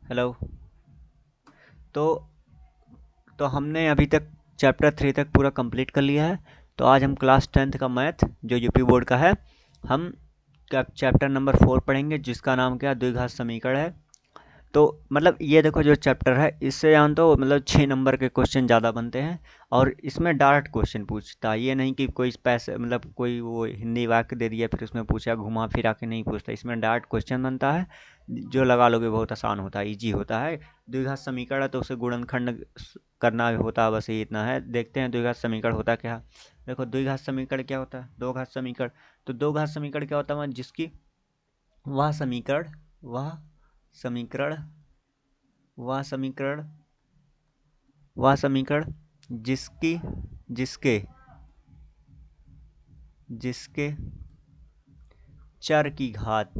Hello. तो हमने अभी तक चैप्टर 3 तक पूरा कंप्लीट कर लिया है। तो आज हम क्लास 10th का मैथ जो यूपी बोर्ड का है, हम चैप्टर नंबर 4 पढ़ेंगे, जिसका नाम क्या द्विघात समीकरण है। तो मतलब ये देखो, जो चैप्टर है इससे जानते हो मतलब 6 नंबर के क्वेश्चन ज़्यादा बनते हैं। और इसमें डायरेक्ट क्वेश्चन पूछता है, ये नहीं कि कोई पैसे मतलब कोई वो हिंदी वाक्य दे दिया फिर उसमें पूछा, घुमा फिरा के नहीं पूछता। इसमें डायरेक्ट क्वेश्चन बनता है, जो लगा लोगे बहुत आसान होता है, इजी होता है। द्विघात समीकरण है तो उसे गुणनखंड करना होता है, बस ये इतना है। देखते हैं द्विघात समीकरण होता क्या है। देखो, द्विघात समीकरण क्या होता है, दो घात समीकरण। तो दो घात समीकरण क्या होता है, जिसकी वह समीकरण वह समीकरण वह समीकरण वह समीकरण जिसकी जिसके जिसके चर की घात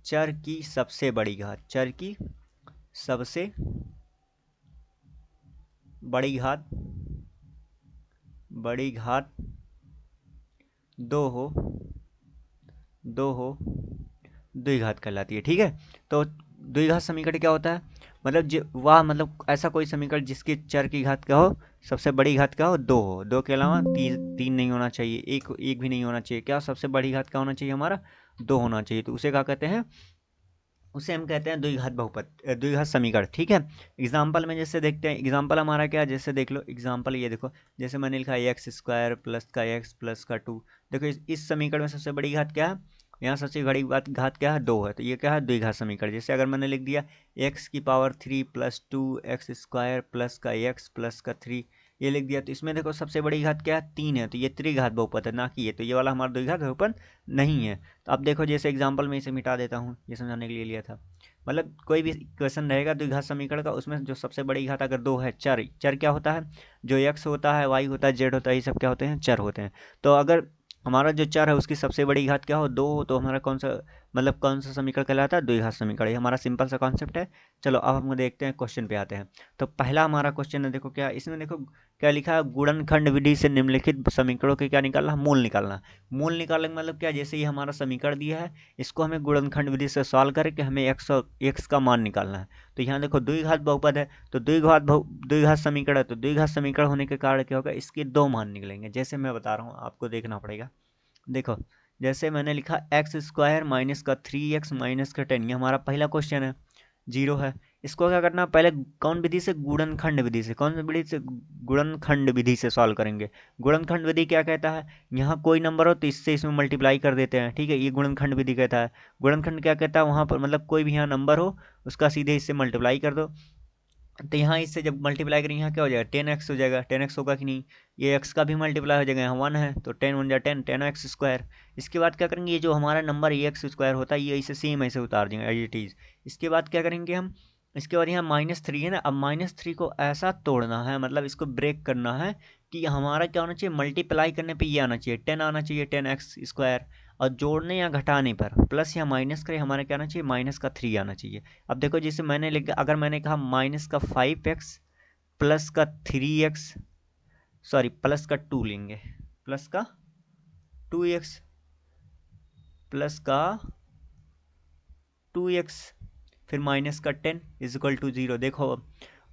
चर की सबसे बड़ी घात चर की सबसे बड़ी घात बड़ी घात दो हो दो हो द्विघात कहलाती है। ठीक है। तो द्विघात समीकरण क्या होता है, मतलब वह मतलब ऐसा कोई समीकरण जिसके चर की घात क्या हो, सबसे बड़ी घात क्या हो, दो हो। दो के अलावा तीन नहीं होना चाहिए, एक एक भी नहीं होना चाहिए। क्या सबसे बड़ी घात क्या होना चाहिए, हमारा दो होना चाहिए। तो उसे क्या कहते हैं, उसे हम कहते हैं द्विघात बहुपद, द्विघात समीकरण। ठीक है। एग्जाम्पल में जैसे देखते हैं, एग्जाम्पल हमारा क्या है, जैसे देख लो एग्जाम्पल, ये देखो जैसे मैंने लिखा है एक्स स्क्वायर प्लस का एक्स प्लस का टू। देखो इस समीकरण में सबसे बड़ी घात क्या है, यहाँ सबसे बड़ी घात क्या है, दो है। तो ये क्या है, द्विघात समीकरण। जैसे अगर मैंने लिख दिया एक्स की power 3 plus two x square plus का एक्स प्लस का 3, ये लिख दिया। तो इसमें देखो सबसे बड़ी घात क्या है, 3 है। तो ये त्रिघात बहुपद है, ना कि ये। तो ये वाला हमारा द्विघात बहुपद नहीं है। तो अब देखो, जैसे एग्जाम्पल में इसे मिटा देता हूँ, ये समझाने के लिए लिया था। मतलब कोई भी क्वेश्चन रहेगा द्विघात समीकरण का, उसमें जो सबसे बड़ी घात अगर दो है, चर चर क्या होता है, जो एक्स होता है, वाई होता है, जेड होता है, ये सब क्या होते हैं, चर होते हैं। तो अगर हमारा जो चर है उसकी सबसे बड़ी घात क्या हो, दो हो, तो हमारा कौन सा मतलब कौन सा समीकरण कहलाता है, द्विघात समीकरण। ये हमारा सिंपल सा कॉन्सेप्ट है। चलो अब हम देखते हैं, क्वेश्चन पे आते हैं। तो पहला हमारा क्वेश्चन है, देखो क्या इसमें, देखो क्या लिखा है, गुणनखंड विधि से निम्नलिखित समीकरणों के क्या निकालना, मूल निकालना। मूल निकालने का मतलब क्या, जैसे ये हमारा समीकरण दिया है, इसको हमें गुणनखंड विधि से सॉल्व करके हमें एक्स का मान निकालना है। तो यहाँ देखो द्विघात बहुपद है, तो द्विघात समीकरण है, तो द्विघात समीकरण होने के कारण क्या होगा, इसके दो मान निकलेंगे। जैसे मैं बता रहा हूँ, आपको देखना पड़ेगा। देखो, जैसे मैंने लिखा एक्स स्क्वायर माइनस का 3x माइनस का 10, ये हमारा पहला क्वेश्चन है, जीरो है। इसको क्या करना, पहले कौन विधि से, गुणनखंड विधि से। कौन सी विधि से, गुणनखंड विधि से सॉल्व करेंगे। गुणनखंड विधि क्या कहता है, यहाँ कोई नंबर हो तो इससे इसमें मल्टीप्लाई कर देते हैं। ठीक है, ये गुणनखंड विधि कहता है। गुणनखंड क्या कहता है, वहाँ पर मतलब कोई भी यहाँ नंबर हो उसका सीधे इससे मल्टीप्लाई कर दो। तो यहाँ इससे जब मल्टीप्लाई करेंगे, यहाँ क्या हो जाएगा, 10x हो जाएगा। 10x होगा कि नहीं, ये x का भी मल्टीप्लाई हो जाएगा, यहाँ 1 है तो 10 1 जा 10, 10x स्क्वायर। इसके बाद क्या करेंगे, ये जो हमारा नंबर ये एक्स स्क्वायर होता है, ये इसे सेम ऐसे उतार देंगे एज इट इज़। इसके बाद क्या करेंगे हम, इसके बाद यहाँ -3 है ना, अब -3 को ऐसा तोड़ना है, मतलब इसको ब्रेक करना है कि हमारा क्या होना चाहिए, मल्टीप्लाई करने पे ये आना चाहिए 10 आना चाहिए, 10x स्क्वायर। और जोड़ने या घटाने पर प्लस या माइनस करें, हमारा क्या आना चाहिए, -3 आना चाहिए। अब देखो, जैसे मैंने लिखा, अगर मैंने कहा माइनस का 5x प्लस का 3x, सॉरी प्लस का 2 लेंगे, प्लस का 2x प्लस का 2x, फिर माइनस का 10 इज इक्वल टू 0। देखो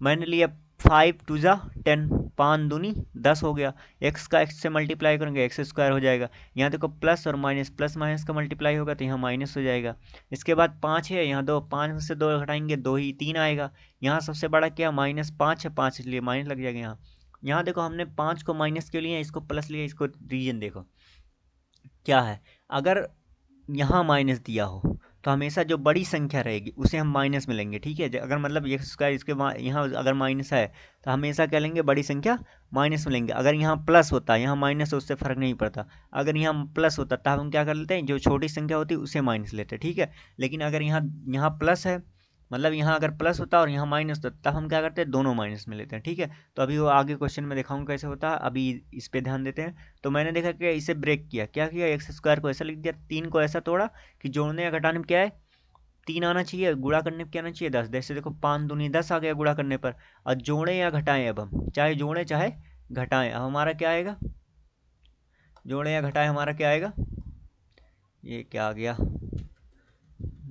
मैंने लिया 5 टू ज़ा 10, 5 दूनी 10 हो गया। एक्स का एक्स से मल्टीप्लाई करेंगे, एक्स स्क्वायर हो जाएगा। यहाँ देखो प्लस और माइनस, प्लस माइनस का मल्टीप्लाई होगा तो यहाँ माइनस हो जाएगा। इसके बाद 5 है, यहाँ दो, 5 में से 2 घटाएंगे, 2 ही 3 आएगा। यहाँ सबसे बड़ा क्या, -5 है, 5 इसलिए माइनस लग जाएगा यहाँ। यहाँ देखो हमने 5 को माइनस के लिए, इसको प्लस लिया, इसको रीजन देखो क्या है। अगर यहाँ माइनस दिया हो तो हमेशा जो बड़ी संख्या रहेगी उसे हम माइनस में लेंगे। ठीक है, अगर मतलब एक्स स्क्वायर इसके यहाँ अगर माइनस है तो हमेशा क्या लेंगे, बड़ी संख्या माइनस में लेंगे। अगर यहाँ प्लस होता है, यहाँ माइनस है, उससे फर्क नहीं पड़ता। अगर यहाँ प्लस होता तब हम क्या कर लेते हैं, जो छोटी संख्या होती है उसे माइनस लेते हैं। ठीक है, लेकिन अगर यहाँ यहाँ प्लस है, मतलब यहाँ अगर प्लस होता और यहाँ माइनस होता तब हम क्या करते हैं, दोनों माइनस में लेते हैं। ठीक है, तो अभी वो आगे क्वेश्चन में दिखाऊंगा कैसे होता है, अभी इस पे ध्यान देते हैं। तो मैंने देखा कि इसे ब्रेक किया, क्या किया, एक्स स्क्वायर को ऐसा लिख दिया, 3 को ऐसा तोड़ा कि जोड़ने या घटाने में क्या है, 3 आना चाहिए, गुणा करने में क्या आना चाहिए, 10। जैसे देखो 5 दूनी 10 आ गया गुणा करने पर। और जोड़े या घटाएं, अब हम चाहे जोड़े चाहे घटाएं, अब हमारा क्या आएगा, जोड़े या घटाएं हमारा क्या आएगा, ये क्या आ गया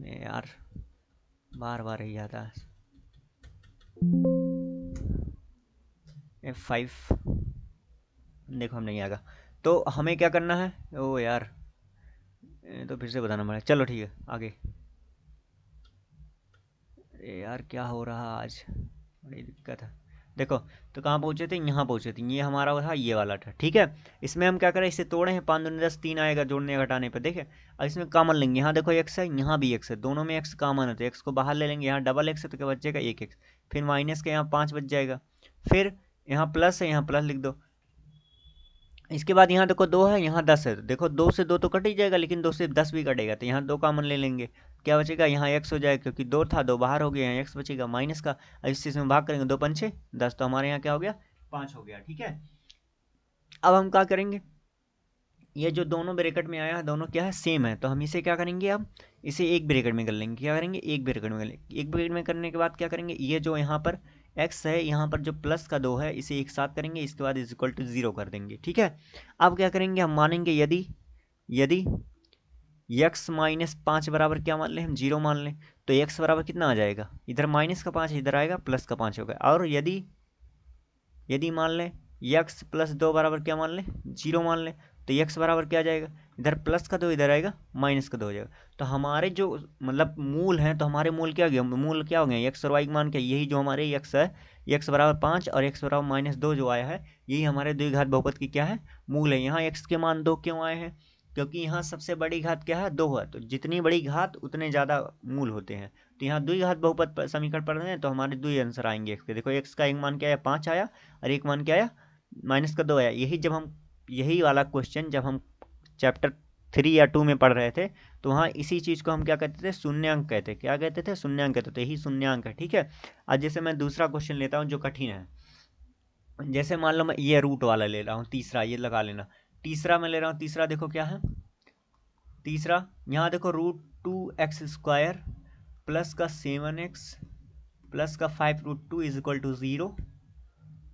यार, बार बार यही आता है। F5 देखो हम नहीं आएगा। तो हमें क्या करना है, ओ यार ये तो फिर से बताना पड़ेगा। चलो ठीक है आगे। अरे यार क्या हो रहा आज, बड़ी दिक्कत है। देखो तो कहाँ पहुंचे थे, यहाँ पहुंचे थे, ये हमारा वो था, ये वाला था ठीक है। इसमें हम क्या करें, इसे तोड़े हैं, 5 दूनी 10, 3 आएगा जोड़ने घटाने पे, देखे। अब इसमें कॉमन लेंगे, यहाँ देखो एक्स है, यहाँ भी एक्स है, दोनों में एक्स कॉमन है तो एक्स को बाहर ले लेंगे। यहाँ डबल एक्स है तो क्या बचेगा, एक एक्स। फिर माइनस के यहाँ 5 बच जाएगा। फिर यहाँ प्लस है, यहाँ प्लस लिख दो। इसके बाद यहाँ देखो 2 है, यहाँ 10 है, तो देखो 2 से 2 तो कट ही जाएगा, लेकिन 2 से 10 भी कटेगा, तो यहाँ 2 कॉमन ले लेंगे। क्या बचेगा, यहाँ एक्स हो जाएगा, क्योंकि 2 था, 2 बाहर हो गया, यहाँ एक्स बचेगा माइनस का। अब इस चीज़ में भाग करेंगे, 2 पंचे 10, तो हमारे यहाँ क्या हो गया, 5 हो गया ठीक है। अब हम क्या करेंगे, ये जो दोनों ब्रैकेट में आया है, दोनों क्या है, सेम है, तो हम इसे क्या करेंगे, अब इसे एक ब्रैकेट में कर लेंगे। क्या करेंगे, एक ब्रैकेट में कर लेंगे। एक ब्रैकेट में करने के बाद क्या करेंगे, ये जो यहाँ पर x है, यहाँ पर जो प्लस का 2 है, इसे एक साथ करेंगे, इसके बाद इज इक्वल टू 0 कर देंगे ठीक है। अब क्या करेंगे, हम मानेंगे यदि यदि x माइनस 5 बराबर क्या मान लें, हम 0 मान लें, तो x बराबर कितना आ जाएगा, इधर माइनस का 5 इधर आएगा, प्लस का 5 होगा। और यदि यदि मान लें x प्लस 2 बराबर क्या मान लें, 0 मान लें, तो x बराबर क्या आ जाएगा, इधर प्लस का 2 इधर आएगा, माइनस का 2 हो जाएगा। तो हमारे जो मतलब मूल हैं, तो हमारे मूल क्या हो गया, मूल क्या हो गया, x और y मान के, यही जो हमारे x है, x बराबर 5 और x बराबर -2 जो आया है, यही हमारे द्विघात बहुपद की क्या है, मूल है। यहाँ x के मान 2 क्यों आए हैं, क्योंकि यहाँ सबसे बड़ी घात क्या है, 2 है, तो जितनी बड़ी घात उतने ज़्यादा मूल होते हैं। तो यहाँ द्विघात बहुपद समीकरण पढ़ रहे हैं, तो हमारे 2 आंसर आएंगे x के। देखो x का एक मान क्या आया, 5 आया, और एक मान क्या आया, -2 आया। यही वाला क्वेश्चन जब हम चैप्टर 3 या 2 में पढ़ रहे थे, तो वहाँ इसी चीज़ को हम क्या कहते थे, शून्यांक कहते, क्या कहते थे, शून्यांक कहते, तो यही शून्यांक है ठीक है। आज जैसे मैं दूसरा क्वेश्चन लेता हूँ जो कठिन है, जैसे मान लो मैं ये रूट वाला ले रहा हूँ, तीसरा ये लगा लेना। तीसरा मैं ले रहा हूँ, तीसरा देखो क्या है, तीसरा यहाँ देखो √2x² प्लस का 7x प्लस का 5√2 is equal to 0,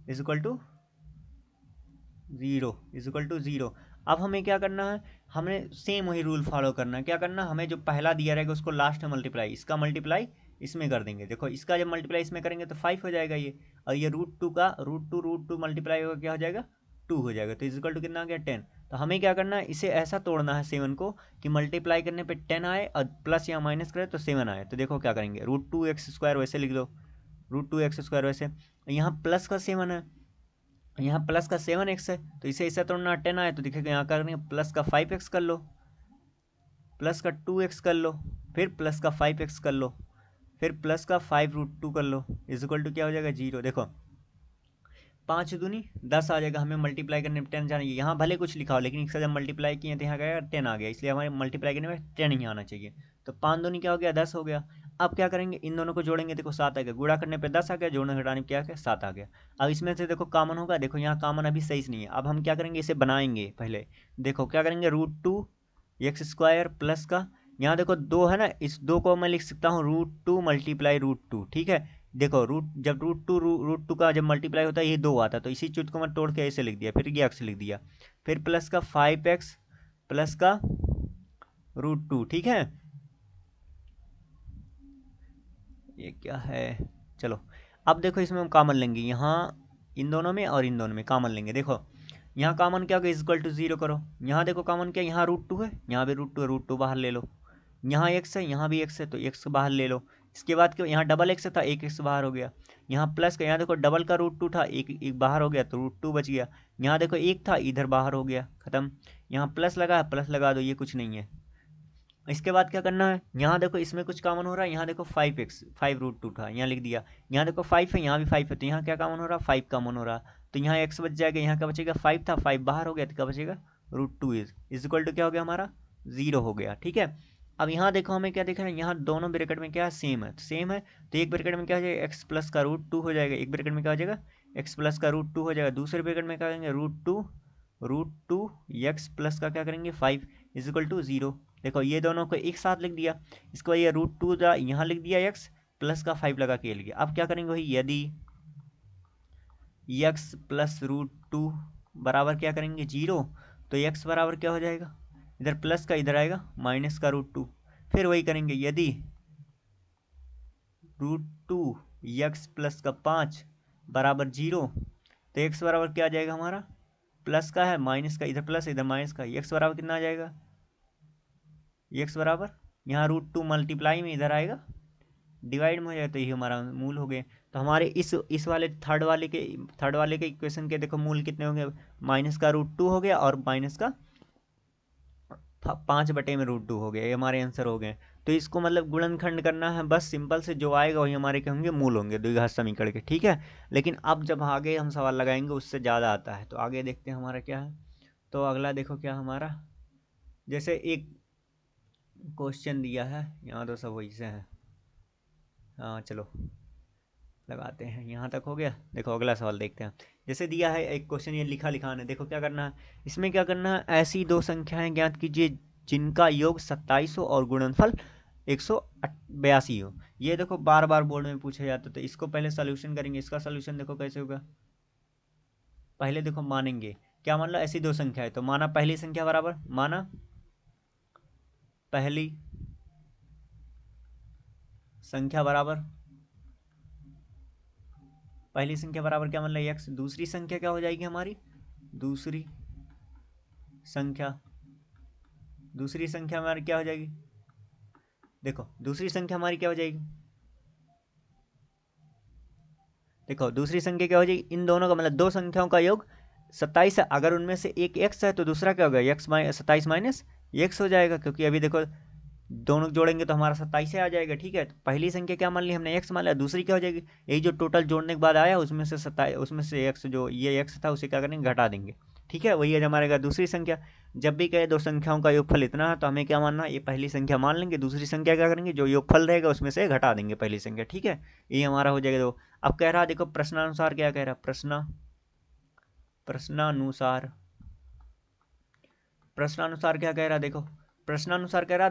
is equal to 0, is equal to 0। अब हमें क्या करना है, हमें सेम वही रूल फॉलो करना है। क्या करना है, हमें जो पहला दिया रहेगा उसको लास्ट में मल्टीप्लाई, इसका मल्टीप्लाई इसमें कर देंगे। देखो इसका जब मल्टीप्लाई इसमें करेंगे तो 5 हो जाएगा ये, और ये √2 मल्टीप्लाई होगा क्या हो जाएगा, 2 हो जाएगा, तो इज इक्वल टू कितना आ गया, 10। तो हमें क्या करना है, इसे ऐसा तोड़ना है 7 को कि मल्टीप्लाई करने पे 10 आए और प्लस या माइनस करे तो 7 आए। तो देखो क्या करेंगे, √2x² वैसे लिख दो, √2x² वैसे, यहाँ प्लस का 7 है, यहाँ प्लस का 7x है, तो इसे ऐसा तोड़ना 10 आए तो दिखेगा, यहाँ करेंगे प्लस का 5x कर लो, प्लस का 2x कर लो, फिर प्लस का 5x कर लो, फिर प्लस का 5√2 कर लो, इज इक्वल टू क्या हो जाएगा, 0। देखो 5 दूनी 10 आ जाएगा, हमें मल्टीप्लाई करने में 10 जाना चाहिए। यहाँ भले कुछ लिखा हो, लेकिन इसका जब मल्टीप्लाई किए तो यहाँ गया 10 आ गया, इसलिए हमारे मल्टीप्लाई करने में 10 ही आना चाहिए। तो 5 दूनी क्या हो गया, 10 हो गया। अब क्या करेंगे, इन दोनों को जोड़ेंगे, देखो 7 आ गया, गुणा करने पे 10 आ गया, जोड़ने घटाने पे क्या आ गया, 7 आ गया। अब इसमें से देखो कॉमन होगा, देखो यहाँ कॉमन अभी सही से नहीं है। अब हम क्या करेंगे, इसे बनाएंगे पहले। देखो क्या करेंगे, √2x² प्लस का, यहाँ देखो 2 है ना, इस 2 को मैं लिख सकता हूँ √2 मल्टीप्लाई √2 ठीक है। देखो जब √2 का जब मल्टीप्लाई होता है ये 2 आता है, तो इसी चीज को मैं तोड़ के ऐसे लिख दिया, फिर ये x लिख दिया, फिर प्लस का 5x प्लस का √2 ठीक है। ये क्या है, चलो अब देखो इसमें हम कॉमन लेंगे, यहाँ इन दोनों में और इन दोनों में कॉमन लेंगे। देखो यहाँ कॉमन क्या होगा, इज इक्वल टू 0 करो। यहाँ देखो कॉमन क्या, यहाँ √2 है, यहाँ भी √2 है, √2 बाहर ले लो। यहाँ x है, यहाँ भी x है, तो x बाहर ले लो। इसके बाद क्यों, यहाँ डबल x था, एक x बाहर हो गया। यहाँ प्लस का, यहाँ देखो डबल का √2 था, एक बाहर हो गया, तो √2 बच गया। यहाँ देखो एक था, इधर बाहर हो गया, खत्म। यहाँ प्लस लगा है, प्लस लगा दो, ये कुछ नहीं है। इसके बाद क्या करना है, यहाँ देखो इसमें कुछ कॉमन हो रहा है, यहाँ देखो 5x 5√2 था, यहाँ लिख दिया। यहाँ देखो 5 है, यहाँ भी 5 है, तो यहाँ क्या कॉमन हो रहा है, 5 कॉमन हो रहा है, तो यहाँ x बच जाएगा। यहाँ क्या बचेगा, 5 था, 5 बाहर हो गया, तो क्या बचेगा, √2 इज इक्वल टू क्या हो गया हमारा, 0 हो गया ठीक है। अब यहाँ देखो हमें क्या देखा है, यहाँ दोनों ब्रैकेट में क्या है, सेम है, तो सेम है, तो एक ब्रैकेट में क्या हो जाएगा, x प्लस का √2 हो जाएगा, एक ब्रैकेट में क्या हो जाएगा, x प्लस का √2 हो जाएगा, दूसरे ब्रैकेट में क्या करेंगे, √2 x प्लस का क्या करेंगे 5 इज इक्वल टू 0। देखो ये दोनों को एक साथ लिख दिया, इसको ये √2 यहाँ लिख दिया, x प्लस का 5 लगा के लिया। अब क्या करेंगे वही, यदि x प्लस √2 बराबर क्या करेंगे 0, तो x बराबर क्या हो जाएगा, इधर प्लस का इधर आएगा माइनस का √2। फिर वही करेंगे, यदि √2 x + 5 बराबर 0। तो x बराबर क्या आ जाएगा हमारा, प्लस का है माइनस का, इधर प्लस इधर माइनस का, x बराबर कितना आ जाएगा, x बराबर यहाँ √2 मल्टीप्लाई में इधर आएगा डिवाइड में हो जाएगा, तो ये हमारा मूल हो गए। तो हमारे इस वाले थर्ड वाले के इक्वेशन के देखो मूल कितने होंगे, माइनस का √2 हो गया और माइनस का 5/√2 हो गया, ये हमारे आंसर हो गए। तो इसको मतलब गुणनखंड करना है, बस सिंपल से जो आएगा वही हमारे क्या होंगे, मूल होंगे द्विघात समीकरण के, ठीक है। लेकिन अब जब आगे हम सवाल लगाएंगे उससे ज़्यादा आता है, तो आगे देखते हैं हमारा क्या है। तो अगला देखो क्या हमारा, जैसे एक क्वेश्चन दिया है, यहाँ तो सब वही से है, हाँ चलो लगाते हैं, यहाँ तक हो गया। देखो अगला सवाल देखते हैं। जैसे दिया है एक क्वेश्चन, ये लिखा है, देखो क्या करना है इसमें, क्या करना है, ऐसी दो संख्याएं ज्ञात कीजिए जिनका योग 27 हो और गुणनफल 182 हो। ये देखो बार बार बोर्ड में पूछा जाता है, तो इसको पहले सोल्यूशन करेंगे। इसका सोल्यूशन देखो कैसे होगा, पहले देखो मानेंगे, क्या मान लो ऐसी दो संख्या है, तो माना पहली संख्या बराबर, माना पहली संख्या बराबर, पहली संख्या बराबर क्या मान लो x, दूसरी संख्या क्या हो जाएगी हमारी, दूसरी संख्या, दूसरी संख्या हमारी क्या हो जाएगी, देखो दूसरी संख्या हमारी क्या हो जाएगी, देखो दूसरी संख्या क्या हो जाएगी, इन दोनों का मतलब दो संख्याओं का योग 27 है, अगर उनमें से एक x है तो दूसरा क्या होगा, x 27 माइनस x हो जाएगा, क्योंकि अभी देखो दोनों जोड़ेंगे तो हमारा 27 से आ जाएगा, ठीक है। तो पहली संख्या क्या मान ली हमने, x मान लिया, दूसरी क्या हो जाएगी, यही जो टोटल जोड़ने के बाद आया उसमें से 27, उसमें से x जो ये x था उसे क्या करेंगे, घटा देंगे, ठीक है। वही है हमारे दूसरी संख्या। जब भी कहे दो संख्याओं का योगफल इतना है तो हमें क्या मानना, ये पहली संख्या मान लेंगे, दूसरी संख्या क्या करेंगे, जो योगफल रहेगा उसमें से घटा देंगे पहली संख्या, ठीक है। ये हमारा हो जाएगा। तो अब कह रहा देखो प्रश्नानुसार क्या कह रहा, प्रश्नानुसार प्रश्नानुसार क्या कह रहा, देखो प्रश्नानुसार कह रहा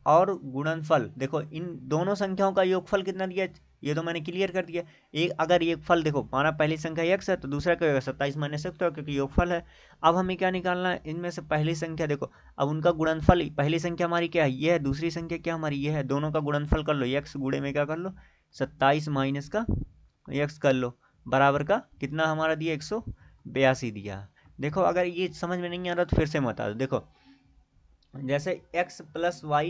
और गुणनफल, देखो इन दोनों संख्याओं का योगफल कितना दिया, ये तो मैंने क्लियर कर दिया। एक अगर योगफल देखो माना पहली संख्या x है तो दूसरा क्या होगा 27 माइनस x, क्योंकि योगफल है। अब हमें क्या निकालना है, इनमें से पहली संख्या देखो, अब उनका गुणनफल, पहली संख्या हमारी क्या है, ये है, दूसरी संख्या क्या हमारी ये है, दोनों का गुणनफल कर लो, x गुणे में क्या कर लो 27 माइनस का x कर लो, बराबर का कितना हमारा दिया 182 दिया। देखो अगर ये समझ में नहीं आ रहा तो फिर से मैं बता दो, देखो जैसे x + y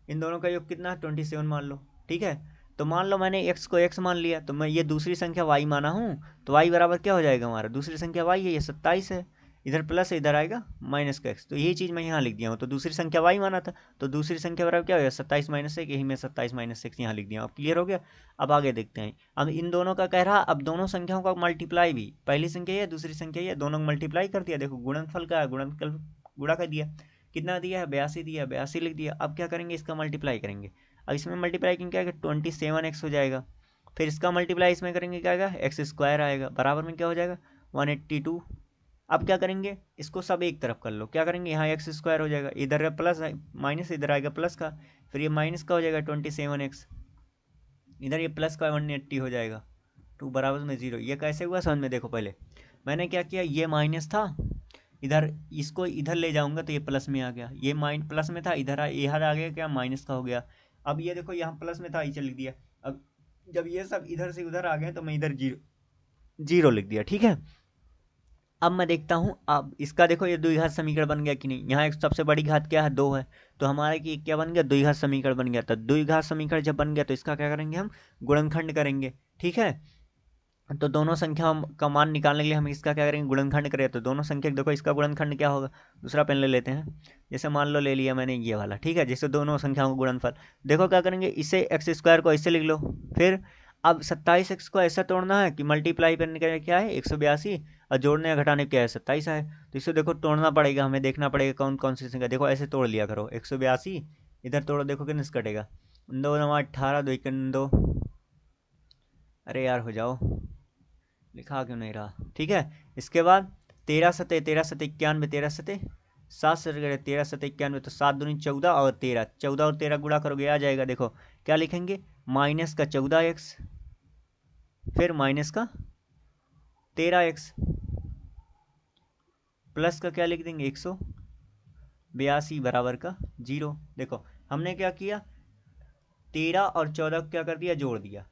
इन दोनों का योग कितना है 27 मान लो, ठीक है। तो मान लो मैंने x को x मान लिया, तो मैं ये दूसरी संख्या y माना हूँ, तो y बराबर क्या हो जाएगा हमारा, दूसरी संख्या y है, ये 27 है, इधर प्लस है इधर आएगा माइनस का x, तो यही चीज़ मैं यहाँ लिख दिया हूँ। तो दूसरी संख्या y माना था, तो दूसरी संख्या बराबर क्या हो गया 27 माइनस एक, यही मैं 27 माइनस एक्स यहाँ लिख दिया। अब क्लियर हो गया। अब आगे देखते हैं। अब इन दोनों का कह रहा, अब दोनों संख्याओं का मल्टीप्लाई भी, पहली संख्या है दूसरी संख्या है, दोनों मल्टीप्लाई कर दिया, देखो गुणनफल का गुणनफल गुणा कर दिया, कितना दिया है 82 दिया, 82 लिख दिया। अब क्या करेंगे, इसका मल्टीप्लाई करेंगे। अब इसमें मल्टीप्लाई करेंगे क्या आएगा 27x हो जाएगा, फिर इसका मल्टीप्लाई इसमें करेंगे क्या आएगा x² आएगा, बराबर में क्या हो जाएगा 182। अब क्या करेंगे, इसको सब एक तरफ कर लो, क्या करेंगे यहाँ x² हो जाएगा, इधर प्लस माइनस इधर आएगा प्लस का, फिर ये माइनस का हो जाएगा 27x, इधर ये प्लस का 180 हो जाएगा, 2 बराबर में 0। ये कैसे हुआ समझ में, देखो पहले मैंने क्या किया, ये माइनस था, इधर इसको इधर ले जाऊंगा तो ये प्लस में आ गया, ये माइन प्लस में था, इधर इधर आ गया क्या माइनस का हो गया। अब ये देखो यहाँ प्लस में था, इसे लिख दिया। अब जब ये सब इधर से उधर आ गए तो मैं इधर जीरो लिख दिया, ठीक है। अब मैं देखता हूँ, अब इसका देखो ये द्विघात समीकरण बन गया कि नहीं, यहाँ एक सबसे बड़ी घात क्या है 2 है, तो हमारे की क्या बन गया द्विघात समीकरण बन गया। तो द्विघात समीकरण जब बन गया तो इसका क्या करेंगे हम गुणनखंड करेंगे, ठीक है। तो दोनों संख्या का मान निकालने के लिए हम इसका क्या करेंगे गुणनखंड करें, तो दोनों संख्या देखो इसका गुणनखंड क्या होगा, दूसरा पेन ले लेते हैं। जैसे मान लो ले लिया मैंने ये वाला, ठीक है, जैसे दोनों संख्याओं का गुणनफल, देखो क्या करेंगे, इसे x² को ऐसे लिख लो। फिर अब 27x को ऐसा तोड़ना है कि मल्टीप्लाई करने का क्या है 182, और जोड़ने या घटाने क्या है 27 है, तो इसे देखो तोड़ना पड़ेगा, हमें देखना पड़ेगा कौन कौन सी संख्या, देखो ऐसे तोड़ लिया करो 182, इधर तोड़ो देखो कितने से कटेगा, 2 9 18 2 2, अरे यार हो जाओ, लिखा क्यों नहीं रहा, ठीक है। इसके बाद 13 सतह 13 सतह 91, 13 सतह 7 से 13 सतह 91, तो 7 दूनी 14 और 13, 14 और 13 गुणा करोगे आ जाएगा, देखो क्या लिखेंगे माइनस का 14x, फिर माइनस का 13x, प्लस का क्या लिख देंगे 182 बराबर का 0। देखो हमने क्या किया, 13 और 14 को क्या कर दिया, जोड़ दिया।